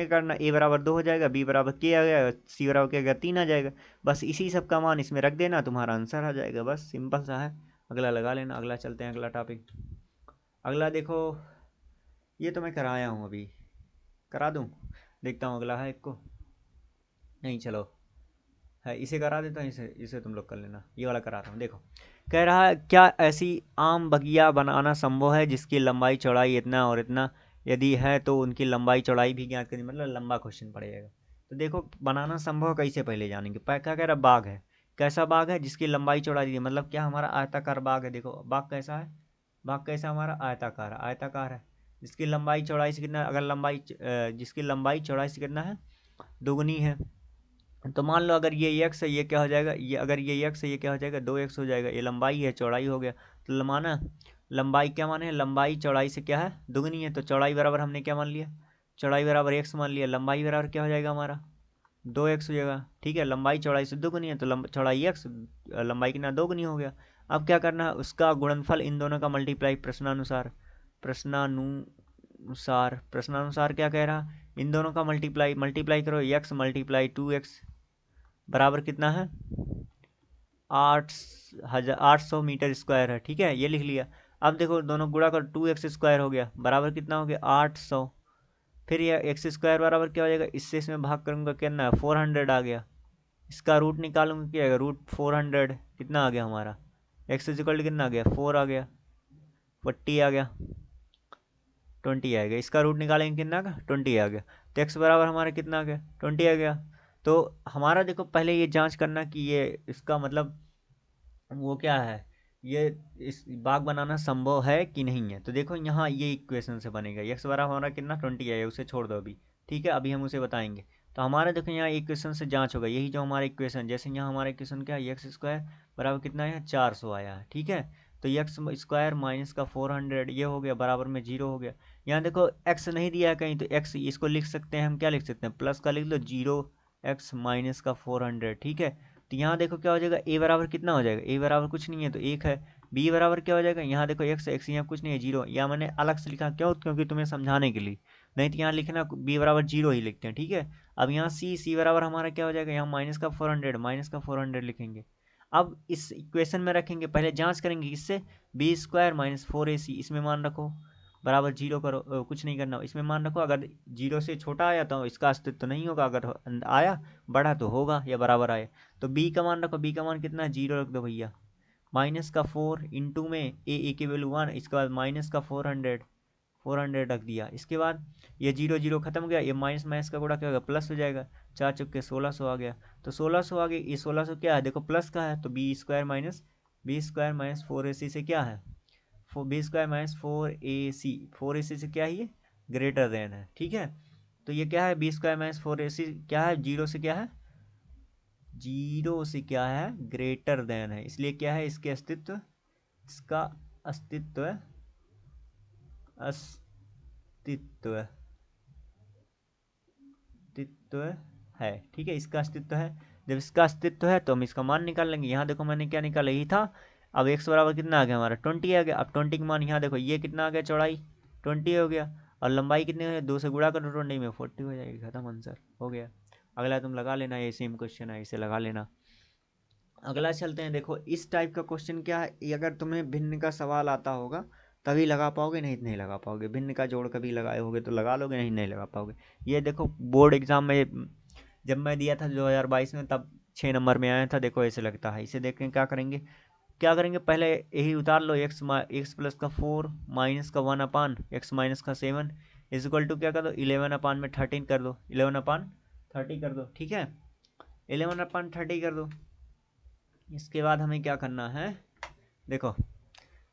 करना ए बराबर 2 हो जाएगा, बी बराबर के आ गया, सी बराबर क्या आ गया, 3 आ जाएगा। बस इसी सब का मान इसमें रख देना, तुम्हारा आंसर आ जाएगा। बस सिंपल सा है। अगला लगा लेना। अगला चलते हैं, अगला टॉपिक। अगला देखो, ये तो मैं कराया हूँ, अभी करा दूँ, देखता हूँ अगला है एक को, नहीं चलो है इसे करा देता हूँ। इसे इसे तुम लोग कर लेना, ये वाला करा रहा हूँ। देखो, कह रहा है क्या ऐसी आम बगिया बनाना संभव है जिसकी लंबाई चौड़ाई इतना और इतना, यदि है तो उनकी लंबाई चौड़ाई भी ज्ञात करनी। मतलब लंबा क्वेश्चन पड़ेगा। तो देखो, बनाना संभव कैसे पहले जानेंगे। क्या कह रहा है, बाग है। कैसा बाग है जिसकी लंबाई चौड़ाई, मतलब क्या हमारा आयताकार बाग है। देखो बाग कैसा है, बाग कैसा हमारा आयताकार है, आयताकार है। जिसकी लंबाई चौड़ाई से कितना, अगर जिसकी लंबाई चौड़ाई से कितना है, दोगुनी है। तो मान लो अगर ये x है, ये क्या हो जाएगा, ये अगर ये x है, ये क्या हो जाएगा, 2x हो जाएगा। ये लंबाई है, चौड़ाई हो गया। तो माना लंबाई क्या माने, लंबाई चौड़ाई से क्या है, दुगनी है। तो चौड़ाई बराबर हमने क्या मान लिया, चौड़ाई बराबर x मान लिया। लंबाई बराबर क्या हो जाएगा हमारा, 2x हो जाएगा। ठीक है, लंबाई चौड़ाई से दुगनी है, तो चौड़ाई x, लंबाई कितना, दोगुनी हो गया। अब क्या करना है, उसका गुणनफल इन दोनों का मल्टीप्लाई प्रश्नानुसार। प्रश्नानुसार क्या कह रहा, इन दोनों का मल्टीप्लाई, मल्टीप्लाई करो, x मल्टीप्लाई 2x बराबर कितना है, 800 मीटर स्क्वायर है। ठीक है, ये लिख लिया। अब देखो दोनों गुणा कर, 2x स्क्वायर हो गया, बराबर कितना हो गया, 800। फिर ये एक्स स्क्वायर बराबर क्या हो जाएगा, इससे इसमें भाग करूंगा, कितना है, 400 आ गया। इसका रूट निकालूंगा, क्या आएगा, रूट 400 कितना आ गया हमारा, एक्स इक्वल कितना आ गया, 4 आ गया, 40 आ गया, 20 आ गया। इसका रूट निकालेंगे कितना का, 20 आ गया। तो एक्स बराबर हमारा कितना आ गया, 20 आ गया। तो हमारा देखो पहले ये जांच करना कि ये इसका मतलब वो क्या है, ये इस बाग बनाना संभव है कि नहीं है। तो देखो यहाँ ये इक्वेशन से बनेगा, एक्स बराबर हमारा कितना, 20 है, उसे छोड़ दो अभी। ठीक है, अभी हम उसे बताएंगे। तो हमारे देखो यहाँ इक्वेशन से जांच होगा, यही जो हमारा इक्वेशन, जैसे यहाँ हमारा इक्वेशन क्या है, एक्स स्क्वायर बराबर कितना है, 400 आया है। ठीक है, तो एक्स स्क्वायर माइनस का 400 ये हो गया, बराबर में 0 हो गया। यहाँ देखो एक्स नहीं दिया है कहीं, तो एक्स इसको लिख सकते हैं हम, क्या लिख सकते हैं, प्लस का लिख लो, 0x माइनस का 400। ठीक है, तो यहाँ देखो क्या हो जाएगा, ए बराबर कितना हो जाएगा, ए बराबर कुछ नहीं है तो 1 है। बी बराबर क्या हो जाएगा, यहाँ देखो एक्स यहाँ कुछ नहीं है, 0। या मैंने अलग से लिखा क्यों, क्योंकि तुम्हें समझाने के लिए, नहीं तो यहाँ लिखना बी बराबर 0 ही लिखते हैं। ठीक है, अब यहाँ सी बराबर हमारा क्या हो जाएगा, यहाँ माइनस का 400 लिखेंगे। अब इस इक्वेशन में रखेंगे, पहले जांच करेंगे किससे, बी स्क्वायर माइनस 4ac, इसमें मान रखो, बराबर 0 करो, कुछ नहीं करना, इसमें मान रखो। अगर 0 से छोटा आया तो इसका अस्तित्व तो नहीं होगा, अगर आया बड़ा तो होगा, या बराबर आया। तो बी का मान रखो, बी का मान कितना है, 0 रख दो भैया। माइनस का 4 इंटू में ए की वैल्यू 1, इसके बाद माइनस का 400 रख दिया। इसके बाद ये 0 0 खत्म हो गया, ये माइनस माइनस का गुणा क्या होगा, प्लस हो जाएगा, 4 चुके 1600 आ गया। तो 1600 आ गया, ये 1600 क्या है, देखो प्लस का है, तो बी स्क्वायर माइनस 4ac से क्या है, बी स्क्वायर माइनस 4ac से क्या है, ये ग्रेटर देन है। ठीक है, तो ये क्या है, बी स्क्वायर माइनस 4ac क्या है, जीरो से क्या है, जीरो से क्या है, ग्रेटर देन है। इसलिए क्या है, इसके अस्तित्व, इसका अस्तित्व अस्तित्व अस्तित्व है। ठीक है, इसका अस्तित्व है। जब इसका अस्तित्व है तो हम इसका मान निकाल लेंगे। यहाँ देखो मैंने क्या निकाला, यही था। अब एक्स बराबर कितना आ गया हमारा, 20 आ गया। अब 20 का मान यहाँ देखो, ये कितना आ गया, चौड़ाई 20 हो गया, और लंबाई कितनी हो गई, 2 से गुणा करो 20 में, 40 हो जाएगी, खत्म, आंसर हो गया। अगला तुम लगा लेना, ये सेम क्वेश्चन है, इसे लगा लेना। अगला चलते हैं। देखो इस टाइप का क्वेश्चन क्या है, ये अगर तुम्हें भिन्न का सवाल आता होगा तभी लगा पाओगे, नहीं तो नहीं लगा पाओगे। भिन्न का जोड़ कभी लगाए होगे तो लगा लोगे, नहीं नहीं लगा पाओगे। ये देखो बोर्ड एग्जाम में जब मैं दिया था 2022 में, तब 6 नंबर में आया था। देखो ऐसे लगता है, इसे देख के क्या करेंगे, पहले यही उतार लो, एक्स प्लस का 4 माइनस का 1 अपान एक्स माइनस का 7 इज इक्वल टू क्या कर दो, 11 अपान में 13 कर दो, 11 अपान 30 कर दो। ठीक है, 11 अपान 30 कर दो। इसके बाद हमें क्या करना है, देखो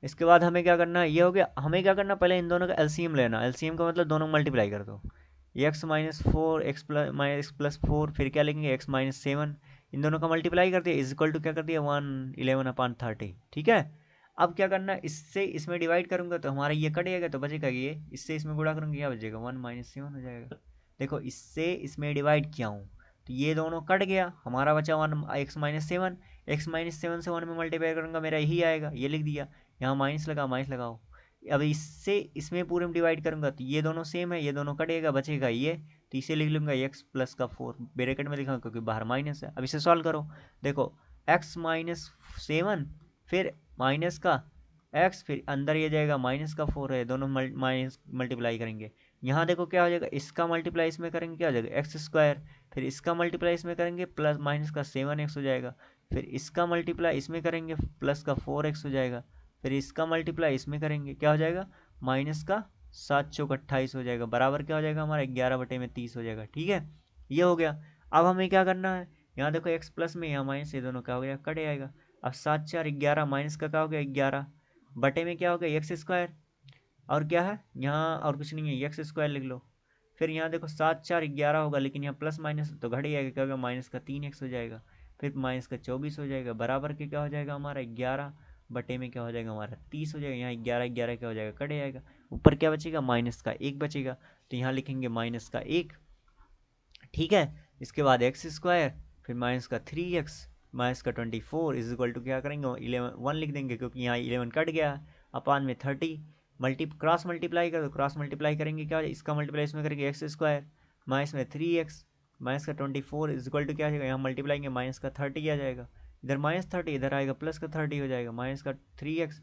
इसके बाद हमें क्या करना है, ये हो गया। हमें क्या करना, पहले इन दोनों का एलसीएम लेना। एलसीएम का मतलब दोनों मल्टीप्लाई कर दो, एक्स माइनस 4 एक्स प्लस 4, फिर क्या लिखेंगे, एक्स माइनस 7, इन दोनों का मल्टीप्लाई कर दिया, इज इक्वल टू क्या कर दिया, 11 अपान 30। ठीक है, अब क्या करना है, इससे इसमें डिवाइड करूंगा तो हमारा ये कट जाएगा, तो बचेगा ये, इससे इसमें गुणा करूंगा क्या बचेगा, 1 - 7 हो जाएगा। देखो इससे इसमें डिवाइड किया हूँ तो ये दोनों कट गया, हमारा बचा 1 - 7, x - 7 से 1 में मल्टीप्लाई करूंगा मेरा यही आएगा, ये लिख दिया। यहाँ माइनस लगा, माइनस लगाओ। अब इससे इसमें पूरे में डिवाइड करूंगा तो ये दोनों सेम है, ये दोनों कटेगा, बचेगा ये, तो इसे लिख लूंगा x प्लस का 4 ब्रैकेट में लिखा क्योंकि बाहर माइनस है। अब इसे सॉल्व करो, देखो x - 7 फिर माइनस का x, फिर अंदर ये जाएगा माइनस का 4 है, दोनों माइनस मल्टीप्लाई करेंगे। यहाँ देखो क्या हो जाएगा, इसका मल्टीप्लाई इसमें करेंगे क्या हो जाएगा x², फिर इसका मल्टीप्लाई इसमें करेंगे प्लस माइनस का 7x हो जाएगा, फिर इसका मल्टीप्लाई इसमें करेंगे प्लस का 4x हो जाएगा, फिर इसका मल्टीप्लाई इसमें करेंगे क्या हो जाएगा, माइनस का 7×4 = 28 हो जाएगा, बराबर क्या हो जाएगा हमारा 11/30 हो जाएगा। ठीक है, ये हो गया। अब हमें क्या करना है, यहाँ देखो x प्लस में यहाँ माइनस, ये दोनों क्या हो गया, कट जाएगा। अब 7×4 = 11, माइनस का क्या हो गया 11, बटे में क्या हो गया x², और क्या है यहाँ, और कुछ नहीं है, x² लिख लो। फिर यहाँ देखो 7×4 = 11 होगा, लेकिन यहाँ प्लस माइनस तो घट जाएगा, क्या होगा माइनस का 3x हो जाएगा, फिर माइनस का 24 हो जाएगा, बराबर के क्या हो जाएगा हमारा 11, बटे में क्या हो जाएगा हमारा 30 हो जाएगा। यहाँ 11 क्या हो जाएगा, कट जाएगा, ऊपर क्या बचेगा माइनस का 1 बचेगा, तो यहाँ लिखेंगे माइनस का 1। ठीक है, इसके बाद x², फिर माइनस का 3x, माइनस का 24 इज इक्वल टू क्या करेंगे 1 लिख देंगे, क्योंकि यहाँ 11 कट गया, अपान में 30, क्रॉस मल्टीप्लाई कर दो, क्रॉस मल्टीप्लाई करेंगे क्या, इसका मल्टीप्लाई इसमें करेंगे x², माइनस में 3x, माइनस का 24 इज इक्वल टू क्या आ जाएगा, यहाँ मल्टीप्लाई माइनस का 30 आ जाएगा, इधर -30 इधर आएगा प्लस का 30 हो जाएगा, माइनस का 3x,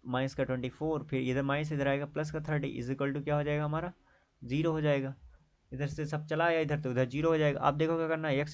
माइनस का 24, फिर इधर माइनस इधर आएगा प्लस का 30 इज इक्वल टू क्या हो जाएगा हमारा 0 हो जाएगा। इधर से सब चला आया इधर, तो उधर 0 हो जाएगा। आप देखो क्या करना है,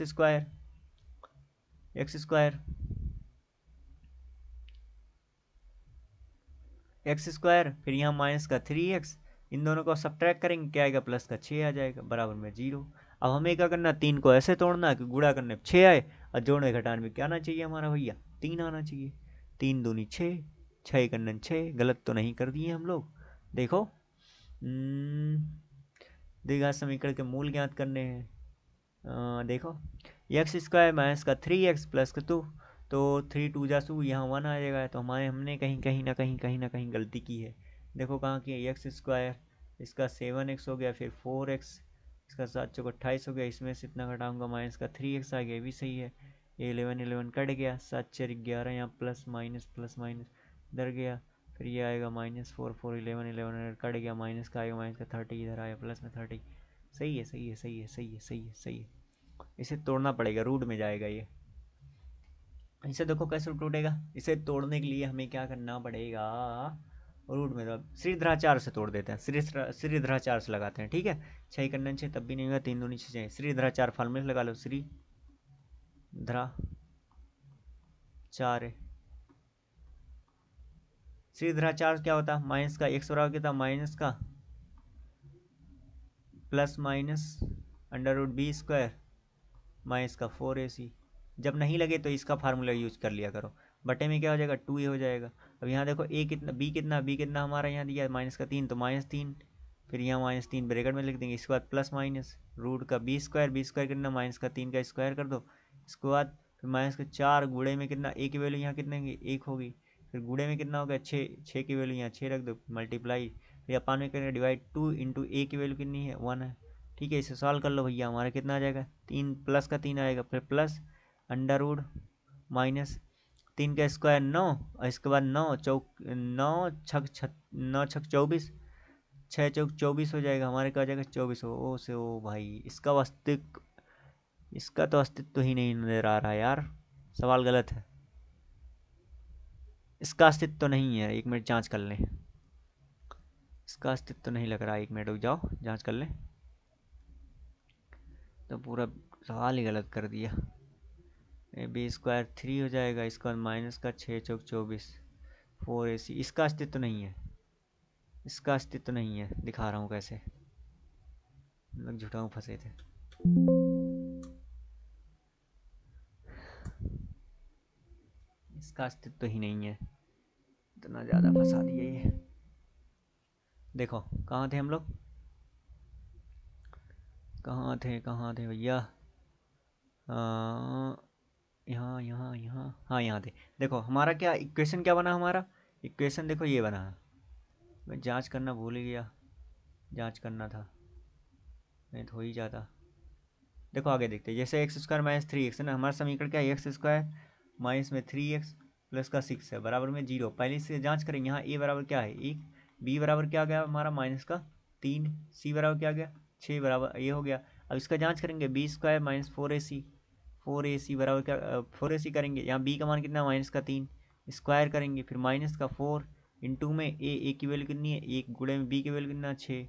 x², फिर यहाँ माइनस का 3x, इन दोनों को सब्ट्रैक्ट करेंगे क्या आएगा, प्लस का 6 आ जाएगा, बराबर में 0। अब हमें क्या करना, 3 को ऐसे तोड़ना कि गुणा करने में 6 आए, और जोड़ने घटाने में क्या आना चाहिए हमारा भैया, 3 आना चाहिए। 3 दूनी 6, 6 कन्नन 6, गलत तो नहीं कर दिए हम लोग। देखो द्विघात समीकरण के मूल ज्ञात करने हैं। देखो x² माइनस का 3x प्लस का 2, तो 3 2 जा 2, यहाँ 1 आ जाएगा, तो हमने कहीं ना कहीं गलती की है। देखो कहाँ की है, x², इसका 7x हो गया, फिर 4x, इसका 7×4 = 28 हो गया, इसमें से इतना घटाऊंगा माइनस का 3x आ गया, ये भी सही है। ये 11 कट गया, 7×4 = 11, यहाँ प्लस माइनस इधर गया, फिर ये आएगा -4 4 11 कट गया, माइनस का आएगा माइनस का 30, इधर आया प्लस में 30। सही है, सही है, सही है, सही है, सही है, सही है। इसे तोड़ना पड़ेगा, रूट में जाएगा ये। इसे देखो कैसे टूटेगा, इसे तोड़ने के लिए हमें क्या करना पड़ेगा, रूट में तो श्रीधराचार्य से तोड़ देते हैं, श्रीधराचार्य से लगाते हैं। ठीक है, 6 कन्नन 6 तब भी नहीं होगा, 3 दूनी 6, श्रीधराचार्य फॉर्मूले लगा लो, श्रीधराचार्य क्या होता है, माइनस का x बराबर क्या था, माइनस का प्लस माइनस √b² माइनस का 4ac। जब नहीं लगे तो इसका फार्मूला यूज कर लिया करो, बटे में क्या हो जाएगा 2a हो जाएगा। अब यहाँ देखो a कितना, b कितना हमारा यहाँ दिया -3, तो -3, फिर यहाँ -3 ब्रैकेट में लिख देंगे, इसके बाद प्लस माइनस रूट का b² कितना, माइनस का 3 का स्क्वायर कर दो, इसके बाद फिर माइनस का 4 गुणे में कितना, a की वैल्यू यहाँ कितने होगी 1 होगी, फिर गुणे में कितना हो गया 6 की वैल्यू यहाँ 6 रख दो, मल्टीप्लाई, फिर अपान में करेंगे डिवाइड, 2 × a की वैल्यू कितनी है 1 है। ठीक है, इसे सॉल्व कर लो भैया, हमारा कितना आ जाएगा 3 प्लस का 3 आएगा, फिर प्लस अंडर माइनस 3 का स्क्वायर 9, और इसके बाद 9 छक 24, 6×4 = 24 हो जाएगा, हमारे क्या हो जाएगा 24। ओ से ओ भाई, इसका तो अस्तित्व ही नहीं नजर आ रहा यार, सवाल गलत है, इसका अस्तित्व तो नहीं है। 1 मिनट जांच कर लें, इसका अस्तित्व तो नहीं लग रहा, 1 मिनट रुक जाओ जांच कर लें, तो पूरा सवाल ही गलत कर दिया। b² 3 हो जाएगा, इसका माइनस का 6×4 = 4ac, इसका अस्तित्व नहीं है, इसका अस्तित्व नहीं है, दिखा रहा हूँ कैसे, लोग झूठा फंसे थे। इसका अस्तित्व ही नहीं है, इतना ज़्यादा फंसा दिए ये। देखो कहाँ थे हम लोग, कहाँ थे भैया, यहाँ हाँ यहाँ थे। देखो हमारा क्या इक्वेशन क्या बना हमारा, इक्वेशन देखो ये बना है, मैं जांच करना भूल गया, जांच करना था, नहीं तो हो ही जाता। देखो आगे देखते हैं, जैसे x square minus three x है ना, हमारा समीकरण क्या है, एक्स स्क्वायर माइनस में थ्री एक्स प्लस का सिक्स है बराबर में जीरो। पहले से जांच करेंगे, यहाँ ए बराबर क्या है एक, बी बराबर क्या गया हमारा माइनस का तीन, सी बराबर क्या गया छः बराबर ये हो गया। अब इसका जांच करेंगे, बी स्क्वायर माइनस फोर ए सी बराबर क्या फोर ए सी करेंगे, यहाँ बी का मान कितना माइनस का तीन, स्क्वायर करेंगे फिर माइनस का फोर इंटू में ए की वैल्यू कितनी है एक, गुणे में बी की वैल्यू कितना छः,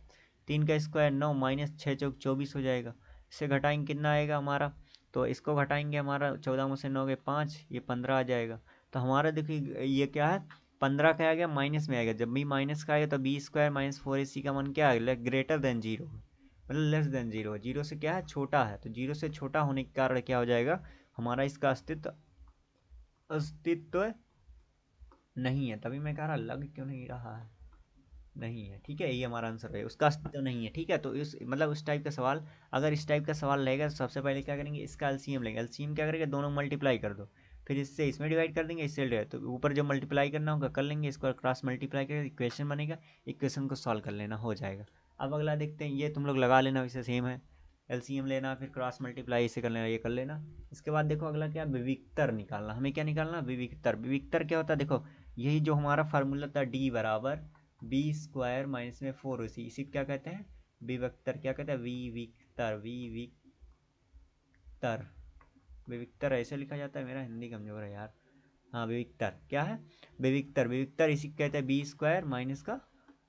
तीन का स्क्वायर नौ माइनस छः चौक चौबीस हो जाएगा। इससे घटाएंगे कितना आएगा हमारा, तो इसको घटाएंगे हमारा 14 में से 9 गए 5, ये 15 आ जाएगा। तो हमारा देखिए ये क्या है, 15 का आ गया माइनस में आएगा, जब भी माइनस का आएगा तो बी स्क्वायर माइनस फोर ए सी का मान क्या आएगा, ग्रेटर देन जीरो, मतलब लेस देन जीरो, जीरो से क्या है छोटा है, तो जीरो से छोटा होने के कारण क्या हो जाएगा हमारा इसका अस्तित्व अस्तित्व नहीं है। तभी मैं कह रहा लग क्यों नहीं रहा है, नहीं है, ठीक है, ये हमारा आंसर है, उसका अस्तित्व नहीं है, ठीक है। तो इस मतलब उस टाइप का सवाल, अगर इस टाइप का सवाल रहेगा तो सबसे पहले क्या करेंगे, इसका एलसीएम लेंगे, एलसीएम क्या करेंगे दोनों मल्टीप्लाई कर दो, फिर इससे इसमें डिवाइड कर देंगे, इससे डिवाइड, तो ऊपर जो मल्टीप्लाई करना होगा कर लेंगे, इसको क्रॉस मल्टीप्लाई करके इक्वेशन बनेगा, इक्वेशन को सॉल्व कर लेना हो जाएगा। अब अगला देखते हैं, ये तुम लोग लगा लेना, वैसे सेम है, एलसीएम लेना फिर क्रॉस मल्टीप्लाई इसे कर लेना, ये कर लेना। इसके बाद देखो अगला क्या, विविक्तर निकालना, हमें क्या निकालना विविक्तर। विविक्तर क्या होता है, देखो यही जो हमारा फार्मूला था डी बराबर बी स्क्वायर माइनस में फोर इसी इसी क्या कहते हैं विविक्तर, क्या कहते हैं विविक्तर, विविक्तर, विविक्तर ऐसे लिखा जाता है, मेरा हिंदी कमजोर है यार। हाँ विविक्तर क्या है, विविक्तर, विविक्तर इसी कहते हैं बी स्क्वायर माइनस का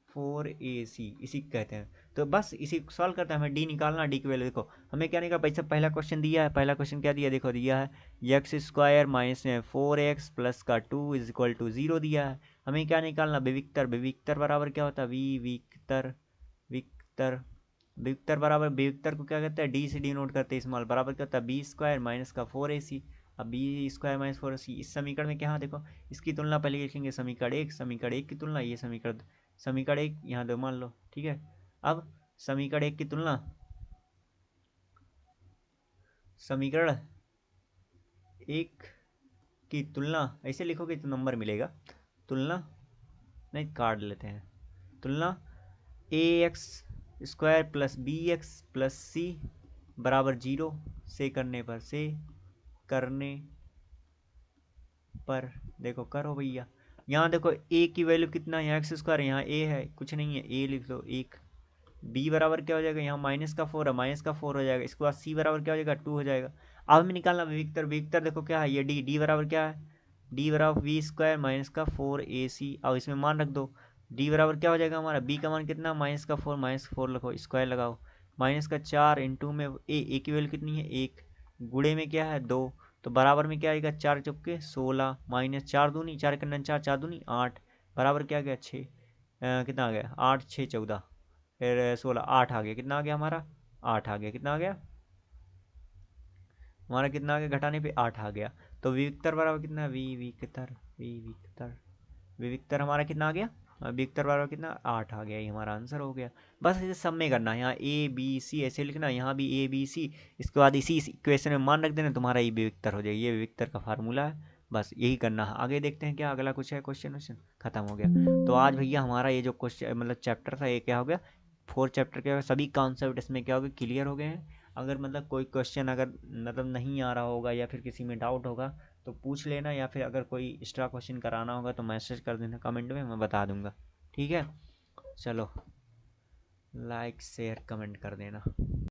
फोर ए सी, इसी कहते हैं। तो बस इसी सॉल्व करते हैं, हमें डी निकालना, डी की वैल्यू देखो हमें क्या निकाला, पैसा पहला क्वेश्चन दिया है, पहला क्वेश्चन क्या दिया देखो, दिया है एक्स स्क्वायर माइनस में फोर एक्स प्लस का two is equal to zero दिया है। हमें क्या निकालना विविक्तर, विविक्तर बराबर क्या होता है विविक्तर, विक्तर, विक्टर बराबर, विक्टर को क्या कहते हैं डी से डी नोट करते हैं स्मॉल, बराबर क्या होता है बी स्क्वायर माइनस का फोर ए सी। अब बी स्क्वायर माइनस फोर ए सी इस समीकरण में क्या देखो, इसकी तुलना पहले लिखेंगे समीकरण एक की तुलना, ये समीकरण एक यहाँ दो मान लो, ठीक है। अब समीकरण एक की तुलना, समीकरण एक की तुलना ऐसे लिखोगे तो नंबर मिलेगा, तुलना नहीं काट लेते हैं, तुलना a x square plus b x plus c बराबर जीरो से करने पर, से करने पर, देखो करो भैया, यहाँ देखो ए की वैल्यू कितना है, यहाँ एक्स स्क्वायर, यहाँ ए है कुछ नहीं है, ए लिख लो एक, बी बराबर क्या हो जाएगा, यहाँ माइनस का फोर है, माइनस का फोर हो जाएगा, इसके बाद सी बराबर क्या हो जाएगा टू हो जाएगा। अब हमें निकालना विविक्तर, विविक्तर देखो क्या है ये डी, डी बराबर क्या है, डी बराबर बी स्क्वायर माइनस का फोर ए सी, और इसमें मान रख दो, डी बराबर क्या हो जाएगा हमारा, बी का मान कितना माइनस का फोर लिखो, स्क्वायर लगाओ, माइनस का चार इंटू में ए की वैल्यू कितनी है एक, गुड़े में क्या है दो, तो बराबर में क्या आएगा चार चौके सोलह, माइनस चार दूनी चार के चार, चार दूनी आठ, बराबर क्या गया छः, कितना आ गया आठ छः चौदह, फिर सोलह आठ आ गया, कितना आ गया हमारा आठ आ गया, कितना आ गया हमारा, कितना आ गया घटाने पे आठ आ गया। तो विविक्तर बराबर कितना, विविक्तर, विविक्तर, विविक्तर हमारा कितना आ गया, विविक्तर बराबर कितना आठ आ गया, ये हमारा आंसर हो गया। बस इसे सब में करना है, यहाँ ए बी सी ऐसे लिखना, यहाँ भी ए बी सी, इसके बाद इसी इक्वेशन में मान रख देना, तुम्हारा ये विविक्तर हो जाएगा, ये विविक्तर का फार्मूला है, बस यही करना है। आगे देखते हैं क्या अगला कुछ है, क्वेश्चन वोश्चन खत्म हो गया। तो आज भैया हमारा ये जो क्वेश्चन मतलब चैप्टर था ये क्या हो गया, फोर चैप्टर के सभी कॉन्सेप्ट इसमें क्या हो गए क्लियर हो गए हैं। अगर मतलब कोई क्वेश्चन अगर मतलब नहीं आ रहा होगा या फिर किसी में डाउट होगा तो पूछ लेना, या फिर अगर कोई एक्स्ट्रा क्वेश्चन कराना होगा तो मैसेज कर देना कमेंट में, मैं बता दूंगा, ठीक है। चलो लाइक शेयर कमेंट कर देना।